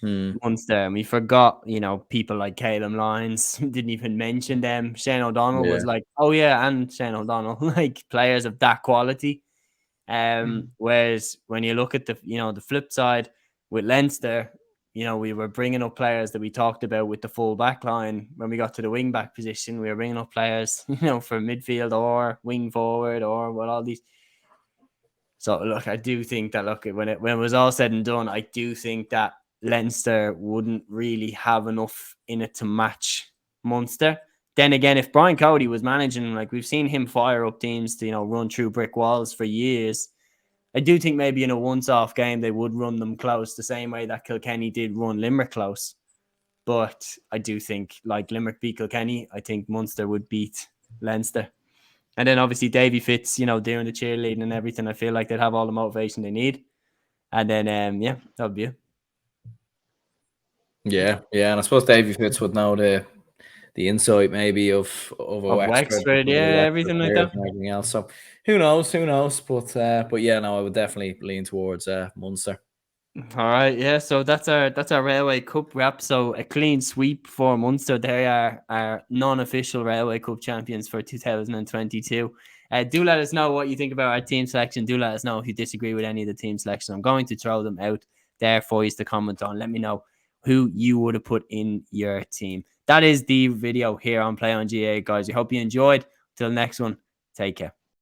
Munster and we forgot, people like Caleb Lyons, didn't even mention them. Shane O'Donnell was like, oh yeah, and Shane O'Donnell, like players of that quality. Whereas when you look at the flip side with Leinster, we were bringing up players that we talked about with the full back line. When we got to the wing back position, we were bringing up players, for midfield or wing forward or all these. So look, I do think that when it was all said and done, I do think that Leinster wouldn't really have enough in it to match Munster. Then again, if Brian Cody was managing, like we've seen him fire up teams to, run through brick walls for years, I do think maybe in a once-off game they would run them close the same way that Kilkenny did run Limerick close. But I do think, like Limerick beat Kilkenny, I think Munster would beat Leinster. And then obviously Davy Fitz, doing the cheerleading and everything, I feel like they'd have all the motivation they need. And then, that would be it. Yeah, and I suppose Davy Fitz would know the insight maybe of Wexford, everything like that. And everything else. So who knows? But yeah, no, I would definitely lean towards Munster. All right, yeah. So that's our Railway Cup wrap. So a clean sweep for Munster. They are our non-official Railway Cup champions for 2022. Do let us know what you think about our team selection. Do let us know if you disagree with any of the team selection. I'm going to throw them out there for you to comment on. Let me know who you would have put in your team. That is the video here on Play on GAA, guys. I hope you enjoyed. Till next one, take care.